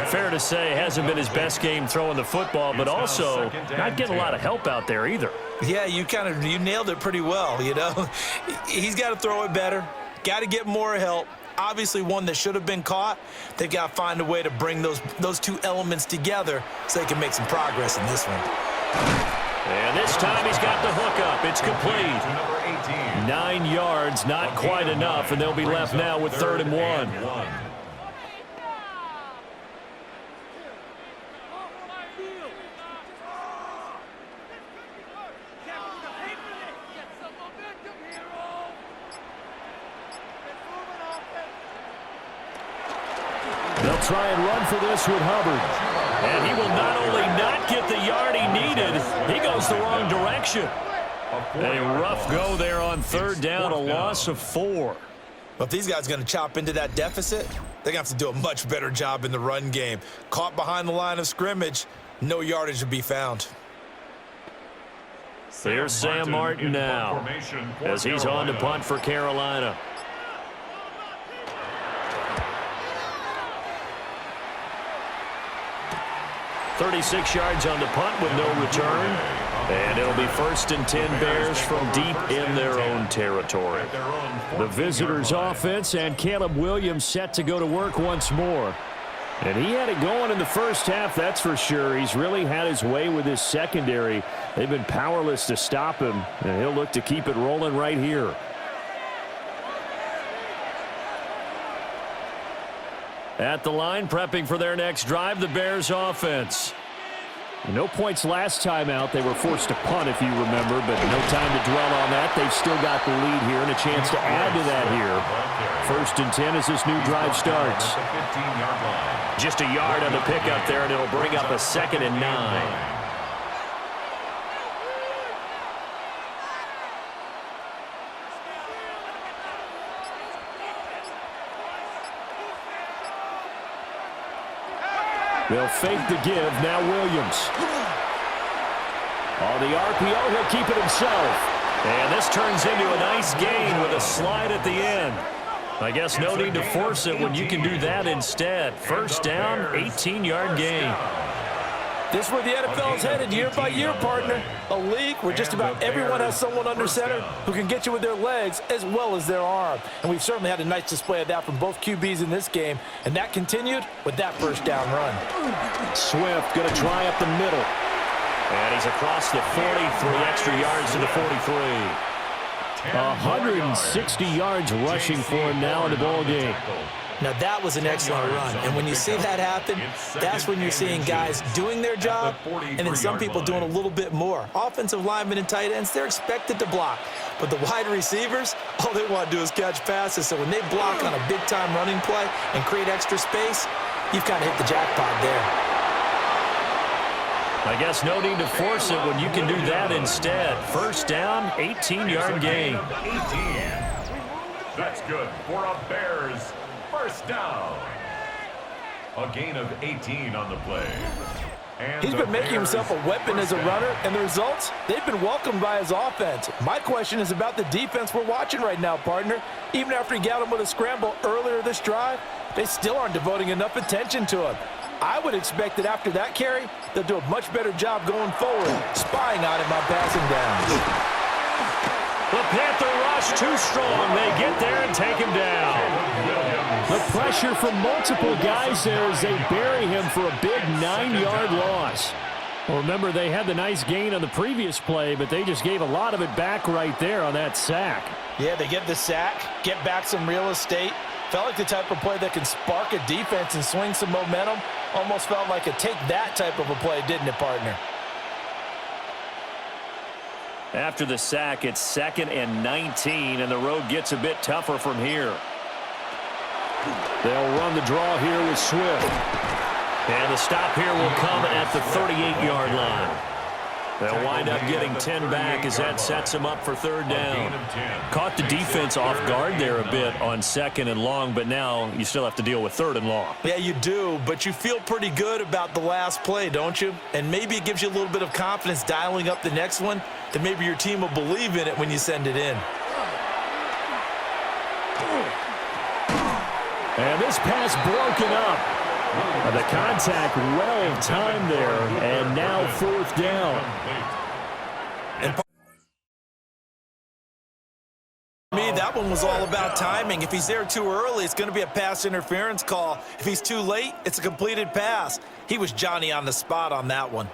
Fair to say, hasn't been his best game throwing the football, but also not getting a lot of help out there either. Yeah, you nailed it pretty well, you know. He's got to throw it better, got to get more help. Obviously one that should have been caught. They've got to find a way to bring those 2 elements together so they can make some progress in this one. And this time he's got the hook up. It's complete. 9 yards, not quite enough, and they'll be left now with 3rd and 1. They'll try and run for this with Hubbard. And he will not only not get the yard he needed, he goes the wrong direction. A rough go there on 3rd down, a loss of 4. But if these guys are going to chop into that deficit, they're going to have to do a much better job in the run game. Caught behind the line of scrimmage, no yardage to be found. Here's Sam Martin now as he's on to punt for Carolina. .36 yards on the punt with no return. And it'll be 1st and 10 Bears from deep in their own territory. The visitors' offense and Caleb Williams set to go to work once more. And he had it going in the first half, that's for sure. He's really had his way with his secondary. They've been powerless to stop him, and he'll look to keep it rolling right here. At the line, prepping for their next drive, the Bears offense. No points last time out. They were forced to punt, if you remember, but no time to dwell on that. They've still got the lead here and a chance to add to that here. 1st and 10 as this new drive starts. Just a yard on the pickup there, and it'll bring up a 2nd and 9. They'll fake the give. Now Williams. On the RPO, he'll keep it himself. And this turns into a nice gain with a slide at the end. I guess no need to force it when you can do that instead. 1st down, 18-yard gain. This is where the NFL is headed year by year, partner. A league where just about everyone has someone under center who can get you with their legs as well as their arm. And we've certainly had a nice display of that from both QBs in this game. And that continued with that 1st down run. Swift going to try up the middle. And he's across the 40, 3 extra yards to the 43. 160 yards rushing for him now in the ball game. Now, that was an excellent run. And when you see that happen, that's when you're seeing guys doing their job and then some people doing a little bit more. Offensive linemen and tight ends, they're expected to block. But the wide receivers, all they want to do is catch passes. So when they block on a big-time running play and create extra space, you've kind of hit the jackpot there. I guess no need to force it when you can do that instead. 1st down, 18-yard gain. 18. That's good for a Bears 1st down. A gain of 18 on the play. He's been making himself a weapon as a runner, and the results, they've been welcomed by his offense. My question is about the defense we're watching right now, partner. Even after he got him with a scramble earlier this drive, they still aren't devoting enough attention to him. I would expect that after that carry, they'll do a much better job going forward, spying on him on passing downs. The Panther rush too strong. They get there and take him down. The pressure from multiple guys there as they bury him for a big 9-yard loss. Well, remember, they had the nice gain on the previous play, but they just gave a lot of it back right there on that sack. Yeah, they get the sack, get back some real estate. Felt like the type of play that can spark a defense and swing some momentum. Almost felt like a take-that type of a play, didn't it, partner? After the sack, it's 2nd and 19, and the road gets a bit tougher from here. They'll run the draw here with Swift. And the stop here will come at the 38-yard line. They'll wind up getting 10 back as that sets them up for 3rd down. Caught the defense off guard there a bit on 2nd and long, but now you still have to deal with 3rd and long. Yeah, you do, but you feel pretty good about the last play, don't you? And maybe it gives you a little bit of confidence dialing up the next one, that maybe your team will believe in it when you send it in. And this pass broken up. The contact well timed there, and now 4th down. And for me, that one was all about timing. If he's there too early, it's going to be a pass interference call. If he's too late, it's a completed pass. He was Johnny on the spot on that one.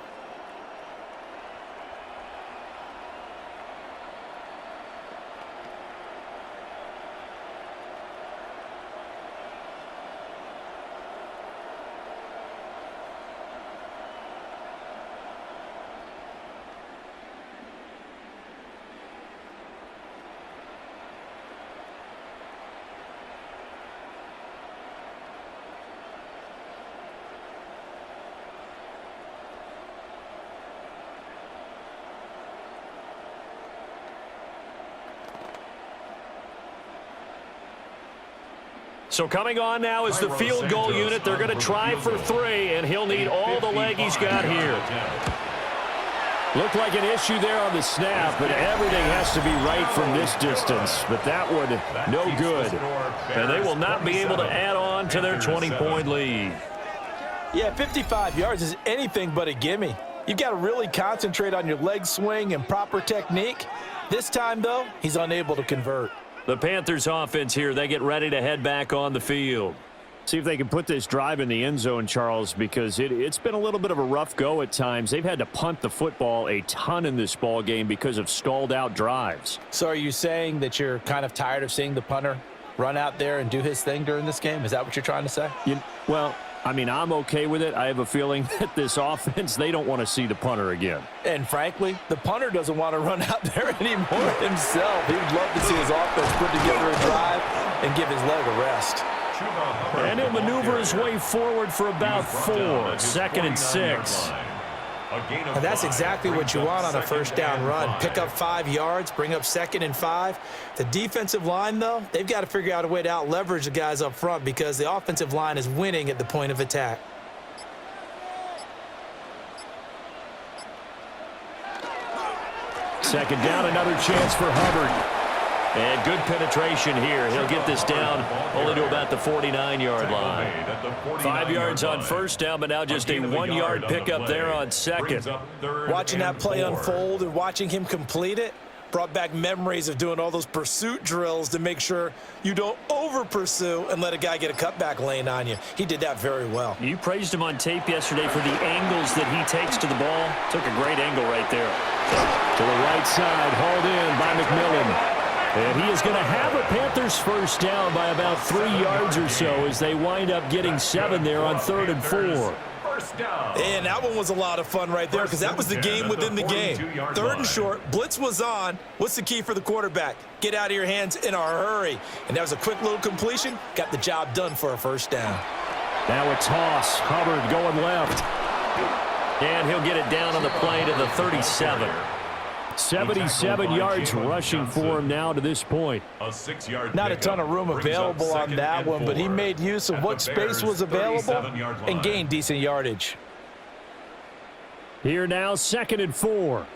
So coming on now is the field goal unit. They're going to try for 3, and he'll need all the leg he's got here. Looked like an issue there on the snap, but everything has to be right from this distance. But that one, no good. And they will not be able to add on to their 20-point lead. Yeah, 55 yards is anything but a gimme. You've got to really concentrate on your leg swing and proper technique. This time, though, he's unable to convert. The Panthers offense here, they get ready to head back on the field. See if they can put this drive in the end zone, Charles, because it's been a little bit of a rough go at times. They've had to punt the football a ton in this ball game because of stalled out drives. So are you saying that you're kind of tired of seeing the punter run out there and do his thing during this game? Is that what you're trying to say? Well, I mean, I'm okay with it. I have a feeling that this offense, they don't want to see the punter again. And frankly, the punter doesn't want to run out there anymore himself. He would love to see his offense put together a drive and give his leg a rest. And he'll maneuver his way forward for about 4, 2nd and 6. And that's exactly what you want on a first down run. Pick up 5 yards, bring up 2nd and 5. The defensive line, though, they've got to figure out a way to out-leverage the guys up front because the offensive line is winning at the point of attack. Second down, another chance for Hubbard. And good penetration here. He'll get this down only to about the 49-yard line. 5 yards on first down, but now just a 1-yard pickup there on 2nd. Watching that play unfold and watching him complete it brought back memories of doing all those pursuit drills to make sure you don't over-pursue and let a guy get a cutback lane on you. He did that very well. You praised him on tape yesterday for the angles that he takes to the ball. Took a great angle right there. To the right side, hauled in by McMillan. And he is going to have a Panthers first down by about 3 yards or so as they wind up getting 7 there on 3rd and 4. And that one was a lot of fun right there because that was the game within the game. 3rd and short, blitz was on. What's the key for the quarterback? Get out of your hands in a hurry. And that was a quick little completion. Got the job done for a first down. Now a toss. Hubbard going left. And he'll get it down on the play to the 37. 77 yards rushing for him now to this point. Not a ton of room available on that one, but he made use of what space was available and gained decent yardage. Here now, 2nd and 4.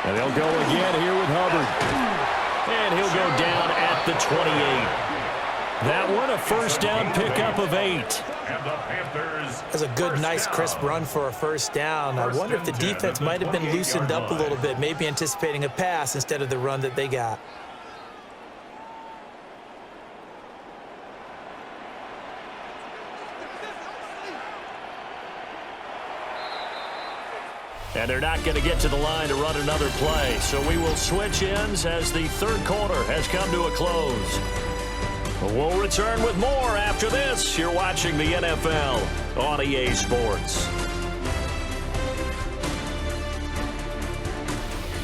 And they'll go again here with Hubbard. And he'll go down at the 28. That one, a first down pickup of 8. And the Panthers. That's a good, nice, crisp run for a first down. I wonder if the defense might have been loosened up a little bit, maybe anticipating a pass instead of the run that they got. And they're not going to get to the line to run another play. So we will switch ends as the third quarter has come to a close. We'll return with more after this. You're watching the NFL on EA Sports.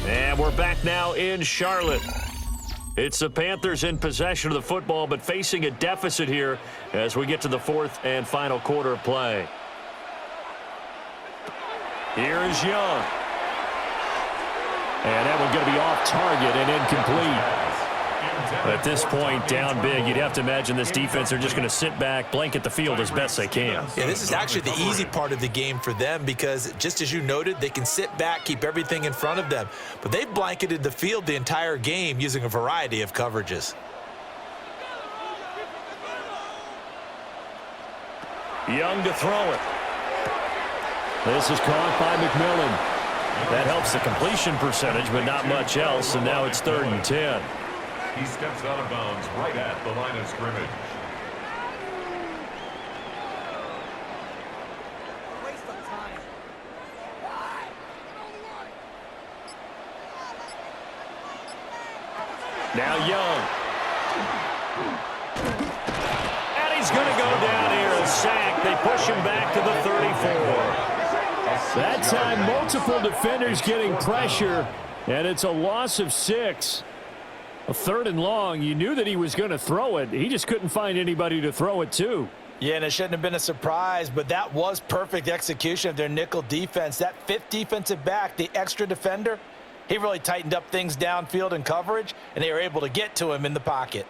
And we're back now in Charlotte. It's the Panthers in possession of the football, but facing a deficit here as we get to the fourth and final quarter of play. Here is Young. And that one's going to be off target and incomplete. At this point, down big, you'd have to imagine this defense are just going to sit back, blanket the field as best they can. Yeah, this is actually the easy part of the game for them because, just as you noted, they can sit back, keep everything in front of them. But they've blanketed the field the entire game using a variety of coverages. Young to throw it. This is caught by McMillan. That helps the completion percentage, but not much else, and now it's 3rd and 10. He steps out of bounds right at the line of scrimmage. Now Young. And he's going to go down here, a sack. They push him back to the 34. That time, multiple defenders getting pressure, and it's a loss of 6. A 3rd and long. You knew that he was going to throw it. He just couldn't find anybody to throw it to. Yeah, and it shouldn't have been a surprise, but that was perfect execution of their nickel defense. That 5th defensive back, the extra defender, he really tightened up things downfield in coverage, and they were able to get to him in the pocket.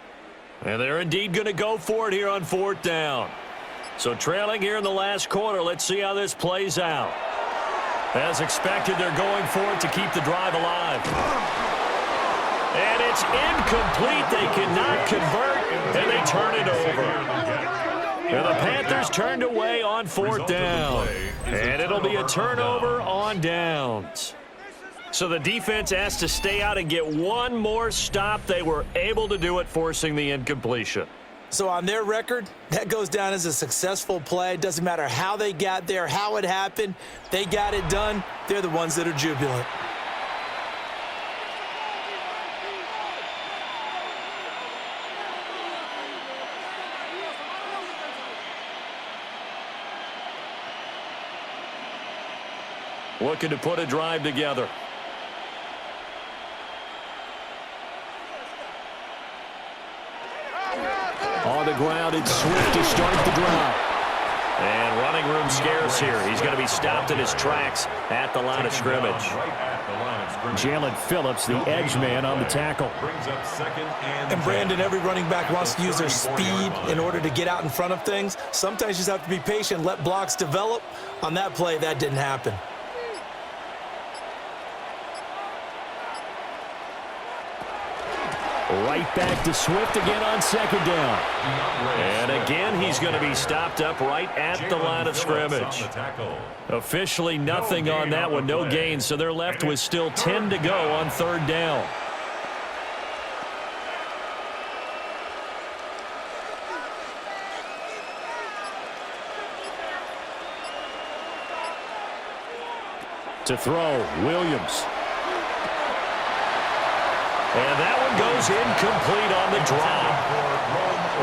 And they're indeed going to go for it here on 4th down. So trailing here in the last quarter, let's see how this plays out. As expected, they're going for it to keep the drive alive. And it's incomplete. They cannot convert, and they turn it over. And the Panthers turned away on 4th down. And it'll be a turnover on downs. So the defense has to stay out and get one more stop. They were able to do it, forcing the incompletion. So on their record, that goes down as a successful play. It doesn't matter how they got there, how it happened. They got it done. They're the ones that are jubilant. Looking to put a drive together. On the ground, it's Swift to start the drive. And running room scarce here. He's going to be stopped in his tracks at the line of scrimmage. Jalen Phillips, the edge man, on the tackle. And Brandon, every running back wants to use their speed in order to get out in front of things. Sometimes you just have to be patient, let blocks develop. On that play, that didn't happen. Right back to Swift again on 2nd down. And again, he's going to be stopped up right at the line of scrimmage. Officially nothing on that one, no gain, so they're left with still 10 to go on 3rd down. To throw, Williams. And that one goes incomplete on the drop.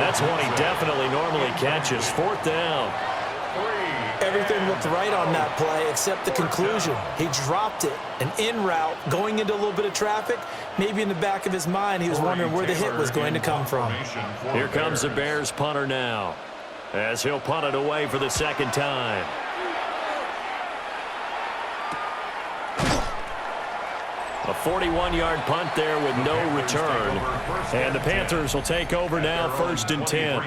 That's one he definitely normally catches. 4th down. Everything looked right on that play except the conclusion. He dropped it, an in route, going into a little bit of traffic. Maybe in the back of his mind, he was wondering where the hit was going to come from. Here comes the Bears punter now, as he'll punt it away for the 2nd time. A 41-yard punt there with no return. And the Panthers will take over now, 1st and 10.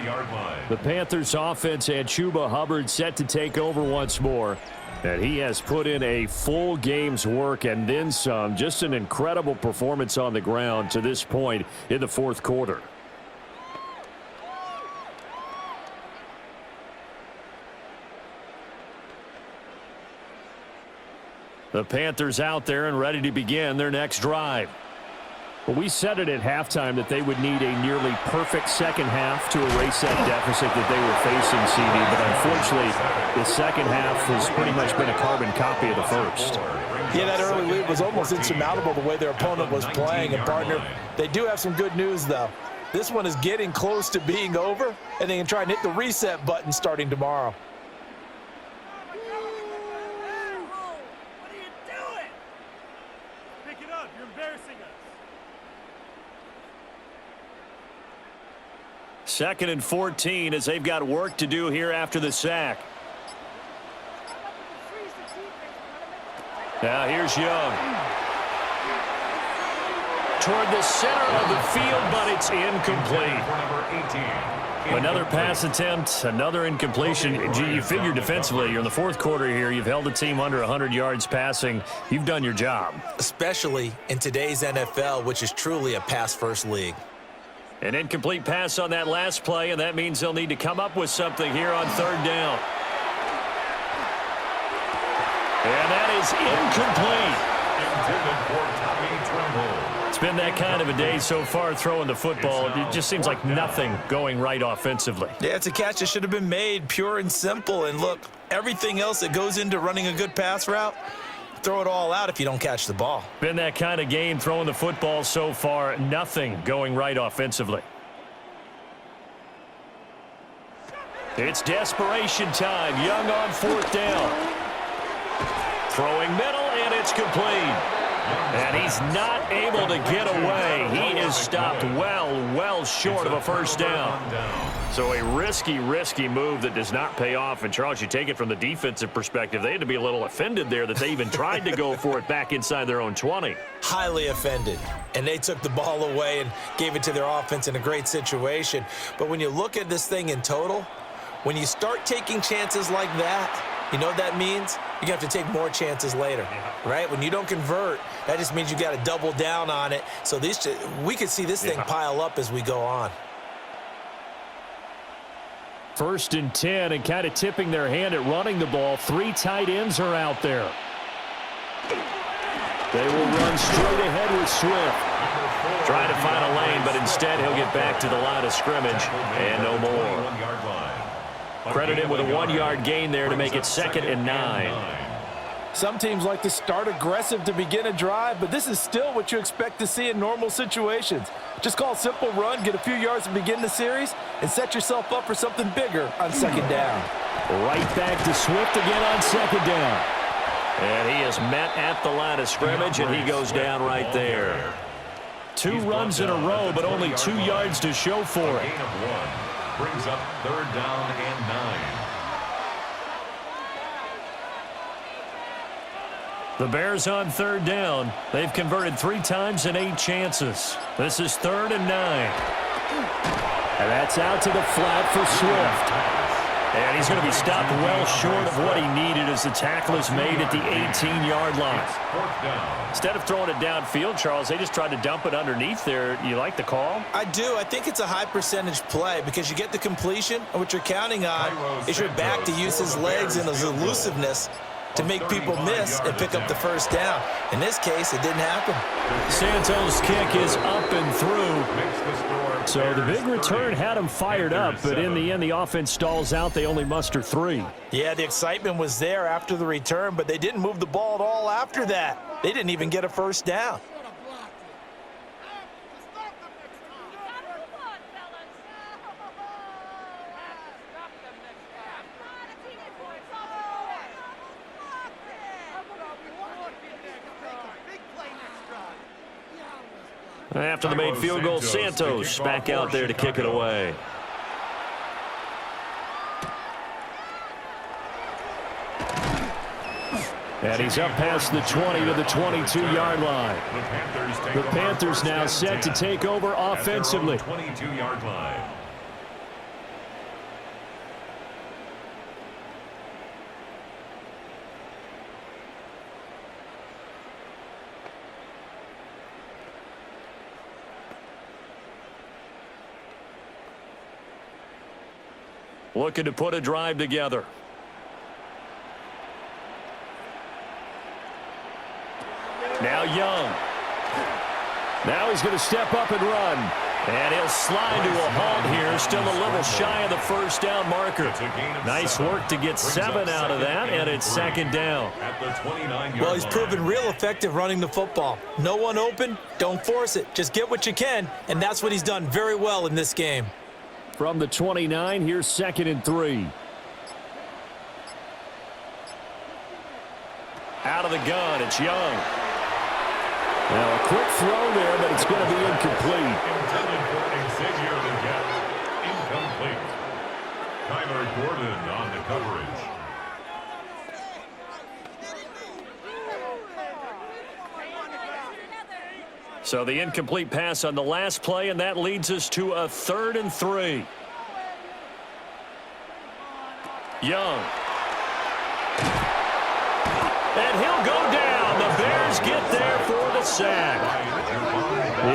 The Panthers offense and Chuba Hubbard set to take over once more. And he has put in a full game's work and then some. Just an incredible performance on the ground to this point in the 4th quarter. The Panthers out there and ready to begin their next drive. Well, we said it at halftime that they would need a nearly perfect second half to erase that deficit that they were facing, CD. But unfortunately, the second half has pretty much been a carbon copy of the first. Yeah, that early lead was almost insurmountable the way their opponent was playing. And, partner, they do have some good news, though. This one is getting close to being over, and they can try and hit the reset button starting tomorrow. Second and 14 as they've got work to do here after the sack. Now here's Young. Toward the center of the field, but it's incomplete. Another pass attempt, another incompletion. Gee, you figure defensively, you're in the 4th quarter here. You've held the team under 100 yards passing. You've done your job. Especially in today's NFL, which is truly a pass-first league. An incomplete pass on that last play, and that means they'll need to come up with something here on 3rd down. And that is incomplete. It's been that kind of a day so far throwing the football. It just seems like nothing going right offensively. Yeah, it's a catch that should have been made, pure and simple. And look, everything else that goes into running a good pass route, throw it all out if you don't catch the ball. Been that kind of game throwing the football so far. Nothing going right offensively. It's desperation time. Young on 4th down. Throwing middle, and it's complete. And he's not able to get away. He is stopped well short of a 1st down. So a risky move that does not pay off. And, Charles, you take it from the defensive perspective. They had to be a little offended there that they even tried to go for it back inside their own 20. Highly offended. And they took the ball away and gave it to their offense in a great situation. But when you look at this thing in total, when you start taking chances like that, you know what that means? You're going to have to take more chances later, right? When you don't convert, that just means you got to double down on it. So we could see this thing pile up as we go on. 1st and 10, and kind of tipping their hand at running the ball. 3 tight ends are out there. They will run straight ahead with Swift. Trying to find a lane, but instead he'll get back to the line of scrimmage and no more. Credit him with a 1-yard gain there to make it 2nd and 9. Some teams like to start aggressive to begin a drive, but this is still what you expect to see in normal situations. Just call a simple run, get a few yards to begin the series, and set yourself up for something bigger on 2nd down. Right back to Swift again on 2nd down. And he is met at the line of scrimmage, and he goes down right there. 2 runs in a row, but only 2 yards to show for it. Brings up 3rd down and 9. The Bears on 3rd down. They've converted 3 times in 8 chances. This is 3rd and 9. And that's out to the flat for Swift. And he's going to be stopped well short of what he needed as the tackle is made at the 18-yard line. Instead of throwing it downfield, Charles, they just tried to dump it underneath there. You like the call? I do. I think it's a high percentage play because you get the completion, and what you're counting on is your back to use his legs and his elusiveness to make people miss and pick up the 1st down. In this case, it didn't happen. Santos' kick is up and through. So the big return had him fired up, but in the end, the offense stalls out. They only muster 3. Yeah, the excitement was there after the return, but they didn't move the ball at all after that. They didn't even get a 1st down. After the made field goal, Santos back out there to kick it away. And he's up past the 20 to the 22-yard line. The Panthers now set to take over offensively. 22-yard line. Looking to put a drive together. Now Young. Now he's going to step up and run. And he'll slide to a halt here. Still a little shy of the first down marker. Nice work to get 7 out of that, and it's second down. Well, he's proven real effective running the football. No one open, don't force it. Just get what you can, and that's what he's done very well in this game. From the 29, here's 2nd and 3. Out of the gun, it's Young. Now a quick throw there, but it's going to be incomplete. Intended for Xavier Leggett. Incomplete. Kyler Gordon on the coverage. So the incomplete pass on the last play, and that leads us to a 3rd and 3. Young. And he'll go down. The Bears get there for the sack.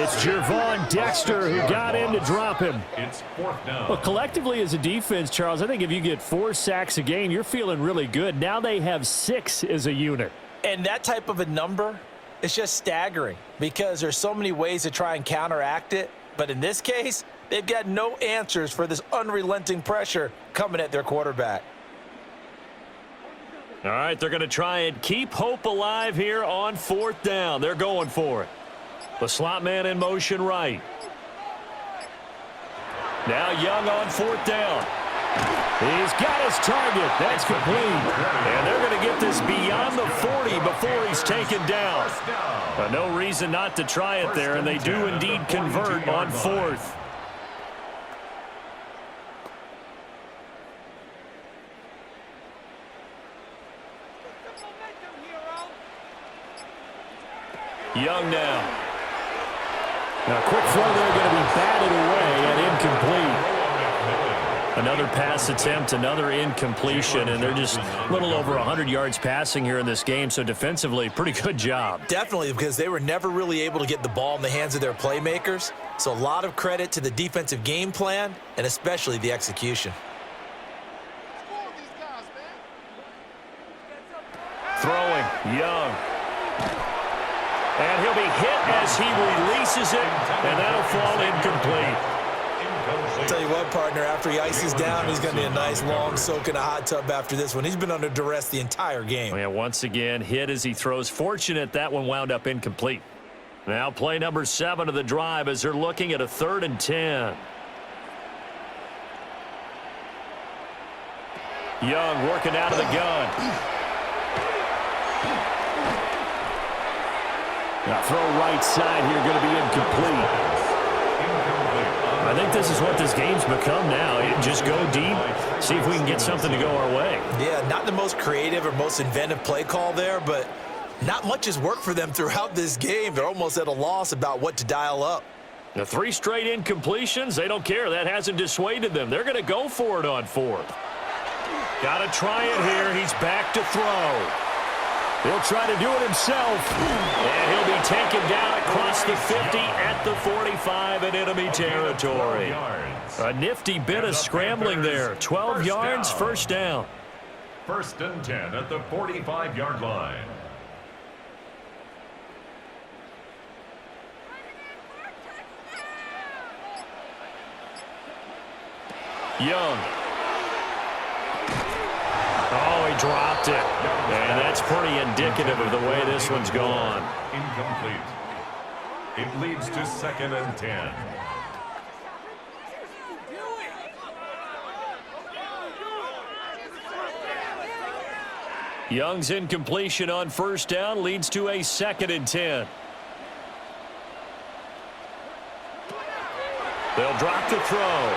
It's Gervon Dexter who got in to drop him. It's 4th down. Well, collectively as a defense, Charles, I think if you get 4 sacks a game, you're feeling really good. Now they have 6 as a unit. And that type of a number, it's just staggering because there's so many ways to try and counteract it. But in this case, they've got no answers for this unrelenting pressure coming at their quarterback. All right, they're going to try and keep hope alive here on 4th down. They're going for it. The slot man in motion right. Now Young on 4th down. He's got his target. That's complete. And they're going to get this beyond the 40 before he's taken down. No reason not to try it there, and they do indeed convert on 4th. Young now. Now, quick throw there, going to be batted away and incomplete. Another pass attempt, another incompletion, and they're just a little over 100 yards passing here in this game, so defensively, pretty good job. Definitely, because they were never really able to get the ball in the hands of their playmakers, so a lot of credit to the defensive game plan and especially the execution. Throwing, Young. And he'll be hit as he releases it, and that'll fall incomplete. I'll tell you what, partner, after he ices down, he's going to be a nice long soak in a hot tub after this one. He's been under duress the entire game. Yeah, once again, hit as he throws. Fortunate that one wound up incomplete. Now play number 7 of the drive as they're looking at a 3rd and 10. Young working out of the gun. Now throw right side here, going to be incomplete. I think this is what this game's become now. Just go deep, see if we can get something to go our way. Yeah, not the most creative or most inventive play call there, but not much has worked for them throughout this game. They're almost at a loss about what to dial up. The 3 straight incompletions, they don't care. That hasn't dissuaded them. They're going to go for it on 4th. Got to try it here. He's back to throw. He'll try to do it himself, and he'll be taken down across the 50 at the 45 in enemy territory. A nifty bit of scrambling there. 12 yards, first down. 1st and 10 at the 45-yard line. Young. Oh, he dropped it. And that's pretty indicative of the way this one's gone. Incomplete. It leads to 2nd and 10. Young's incompletion on 1st down leads to a 2nd and 10. They'll drop the throw.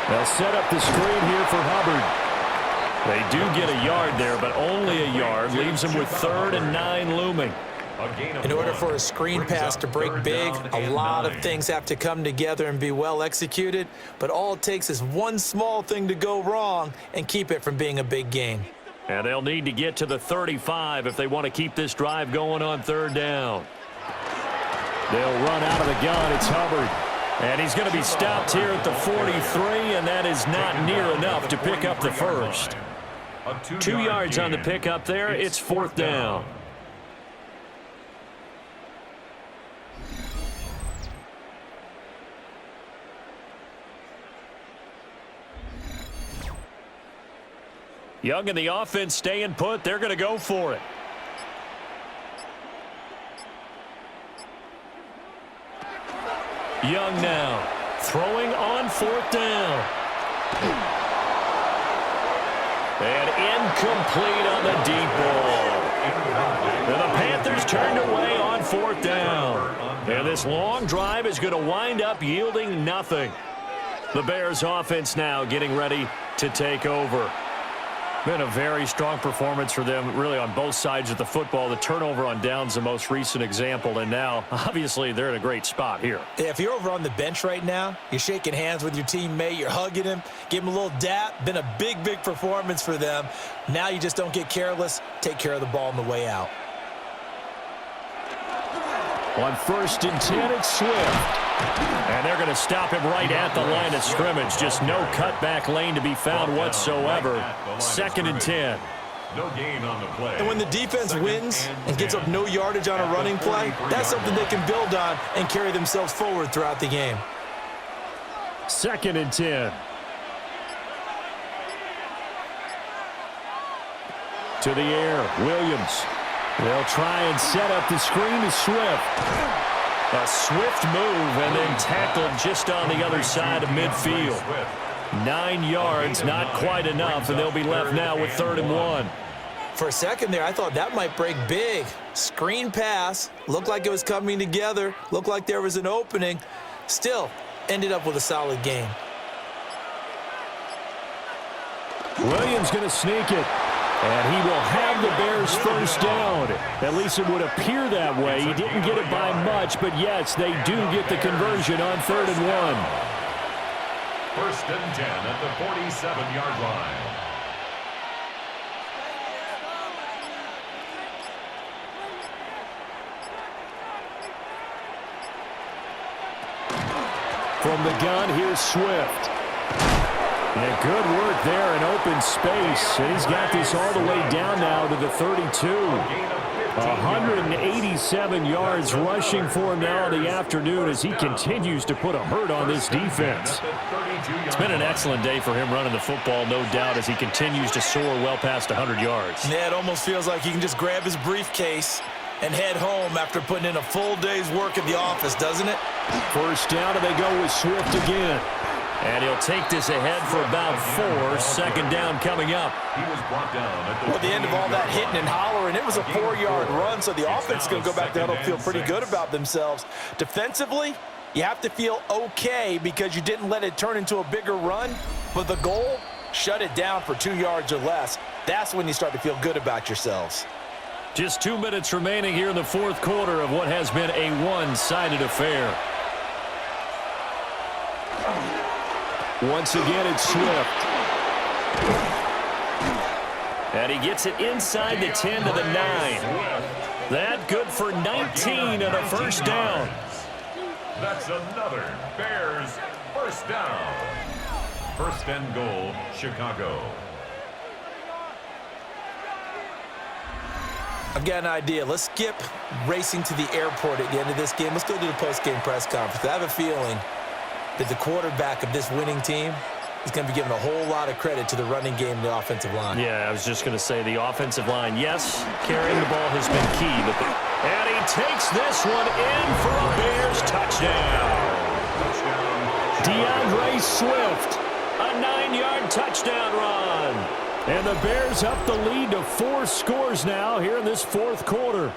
They'll set up the screen here for Hubbard. They do get a yard there, but only a yard. Leaves them with 3rd and 9 looming. In order for a screen pass to break big, a lot of things have to come together and be well executed, but all it takes is one small thing to go wrong and keep it from being a big gain. And they'll need to get to the 35 if they want to keep this drive going on 3rd down. They'll run out of the gun. It's Hubbard. And he's going to be stopped here at the 43, and that is not near enough to pick up the first. 2 yards on the pickup there. It's 4th down. Young and the offense staying put. They're going to go for it. Young now, throwing on 4th down. And incomplete on the deep ball. And the Panthers turned away on 4th down. And this long drive is going to wind up yielding nothing. The Bears offense now getting ready to take over. Been a very strong performance for them, really, on both sides of the football. The turnover on downs, the most recent example, and now, obviously, they're in a great spot here. Yeah, if you're over on the bench right now, you're shaking hands with your teammate, you're hugging him, give him a little dap. Been a big, big performance for them. Now you just don't get careless. Take care of the ball on the way out. On 1st and 10, it's Swift. And they're going to stop him right at the line of scrimmage. Just no cutback lane to be found whatsoever. 2nd and 10. No gain on the play. And when the defense wins and gives up no yardage on a running play, that's something they can build on and carry themselves forward throughout the game. 2nd and 10. To the air, Williams. They'll try and set up the screen to Swift. A swift move and then tackled just on the other side of midfield. 9 yards, not quite enough, and they'll be left now with 3rd and 1. For a second there, I thought that might break big. Screen pass, looked like it was coming together, looked like there was an opening. Still, ended up with a solid game. Williams going to sneak it. And he will have the Bears first down. At least it would appear that way. He didn't get it by much, but yes, they do get the conversion on 3rd and 1. 1st and 10 at the 47-yard line. From the gun, here's Swift. And good work there in open space. And he's got this all the way down now to the 32. 187 yards rushing for him now in the afternoon as he continues to put a hurt on this defense. It's been an excellent day for him running the football, no doubt, as he continues to soar well past 100 yards. Yeah, it almost feels like he can just grab his briefcase and head home after putting in a full day's work at the office, doesn't it? 1st down, and they go with Swift again. And he'll take this ahead for about 4. 2nd down coming up. He was brought down at the end of all that hitting and hollering, it was a 4-yard run, so the offense is going to go back there and feel pretty good about themselves. Defensively, you have to feel okay because you didn't let it turn into a bigger run. But the goal, shut it down for 2 yards or less. That's when you start to feel good about yourselves. Just 2 minutes remaining here in the 4th quarter of what has been a one-sided affair. Once again, it's Swift. And he gets it inside the 10 to the 9. That good for 19 and a first down. That's another Bears first down. 1st and goal, Chicago. I've got an idea. Let's skip racing to the airport at the end of this game. Let's go to the post-game press conference. I have a feeling that the quarterback of this winning team is going to be given a whole lot of credit to the running game and the offensive line. Yeah, I was just going to say the offensive line, yes, carrying the ball has been key. And he takes this one in for a Bears touchdown. DeAndre Swift, a 9-yard touchdown run. And the Bears up the lead to 4 scores now here in this 4th quarter.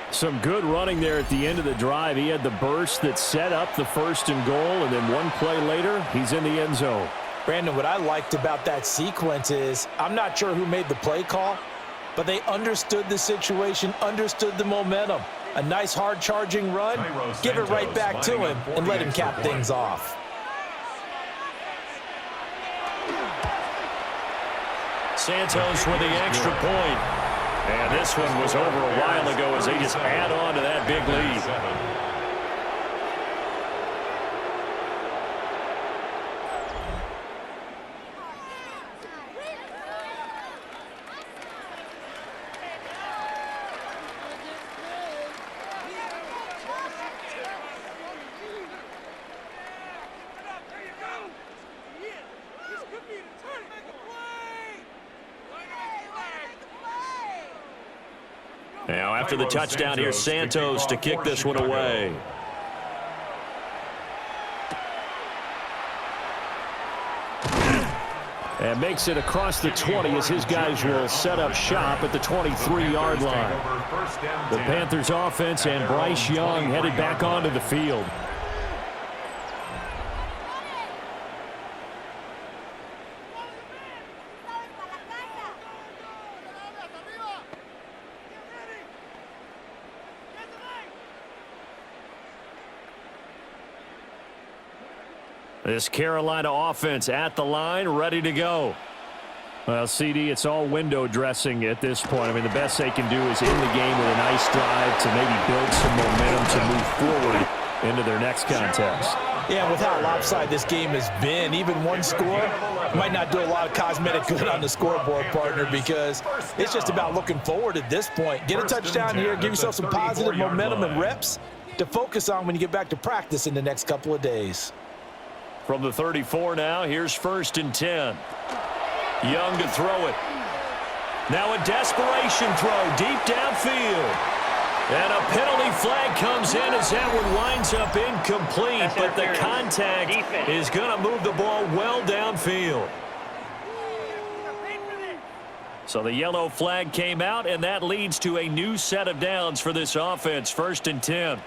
Some good running there at the end of the drive. He had the burst that set up the 1st and goal, and then one play later, he's in the end zone. Brandon, what I liked about that sequence is I'm not sure who made the play call, but they understood the situation, understood the momentum. A nice hard-charging run, give it right back to him, and let him cap things off. Santos with the extra point. And this one was over a while ago as they just add on to that big lead. Now, after the touchdown, here's Santos to kick this one away. And makes it across the 20 as his guys will set up shop at the 23-yard line. The Panthers offense and Bryce Young headed back onto the field. This Carolina offense at the line, ready to go. Well, CD, it's all window dressing at this point. I mean, the best they can do is end the game with a nice drive to maybe build some momentum to move forward into their next contest. Yeah, with how lopsided this game has been, even one score might not do a lot of cosmetic good on the scoreboard, partner, because it's just about looking forward at this point. Get a touchdown here, give yourself some positive momentum and reps to focus on when you get back to practice in the next couple of days. From the 34 now, here's 1st and 10. Young to throw it. Now a desperation throw deep downfield. And a penalty flag comes in as that one winds up incomplete, but the contact is going to move the ball well downfield. So the yellow flag came out, and that leads to a new set of downs for this offense. 1st and 10.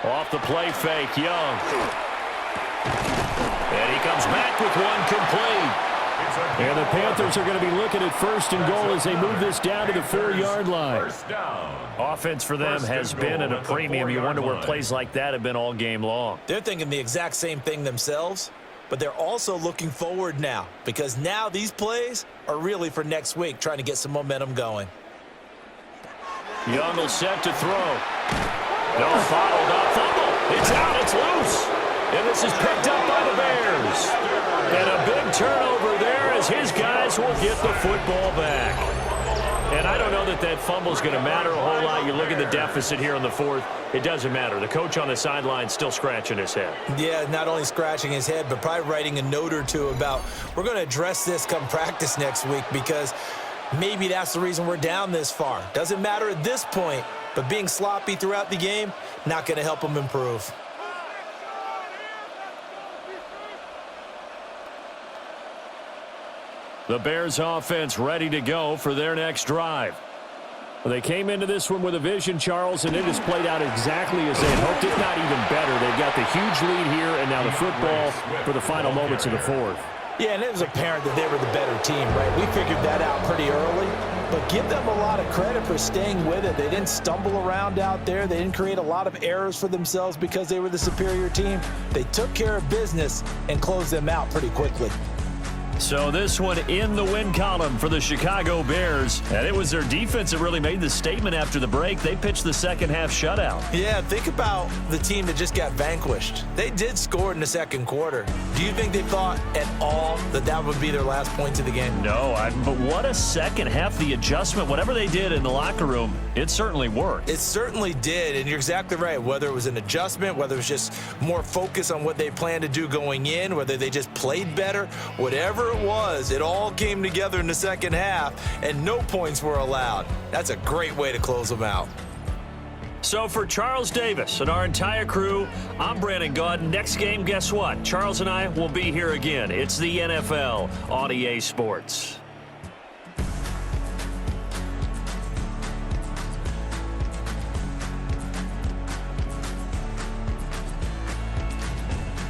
Off the play fake, Young. And he comes back with one complete. And the Panthers are going to be looking at 1st and goal as they move this down to the 4-yard line. Offense for them has been at a premium. You wonder where plays like that have been all game long. They're thinking the exact same thing themselves, but they're also looking forward now, because now these plays are really for next week, trying to get some momentum going. Young will set to throw. No, followed up, fumble. It's out, it's loose. And this is picked up by the Bears. And a big turnover there as his guys will get the football back. And I don't know that that fumble is going to matter a whole lot. You look at the deficit here on the 4th. It doesn't matter. The coach on the sideline still scratching his head. Yeah, not only scratching his head, but probably writing a note or two about, we're going to address this come practice next week, because maybe that's the reason we're down this far. Doesn't matter at this point, but being sloppy throughout the game, not going to help them improve. The Bears offense ready to go for their next drive. Well, they came into this one with a vision, Charles, and it has played out exactly as they had hoped, if not even better. They've got the huge lead here, and now the football for the final moments of the 4th. Yeah, and it was apparent that they were the better team, right? We figured that out pretty early, but give them a lot of credit for staying with it. They didn't stumble around out there. They didn't create a lot of errors for themselves because they were the superior team. They took care of business and closed them out pretty quickly. So this one in the win column for the Chicago Bears. And it was their defense that really made the statement after the break. They pitched the second half shutout. Yeah, think about the team that just got vanquished. They did score in the second quarter. Do you think they thought at all that that would be their last points of the game? No, but what a second half. The adjustment, whatever they did in the locker room, it certainly worked. It certainly did, and you're exactly right. Whether it was an adjustment, whether it was just more focus on what they planned to do going in, whether they just played better, whatever it was, it all came together in the second half, and no points were allowed. That's a great way to close them out. So for Charles Davis and our entire crew, I'm Brandon Gaudin. Next game, guess what? Charles and I will be here again. It's the NFL on EA Sports.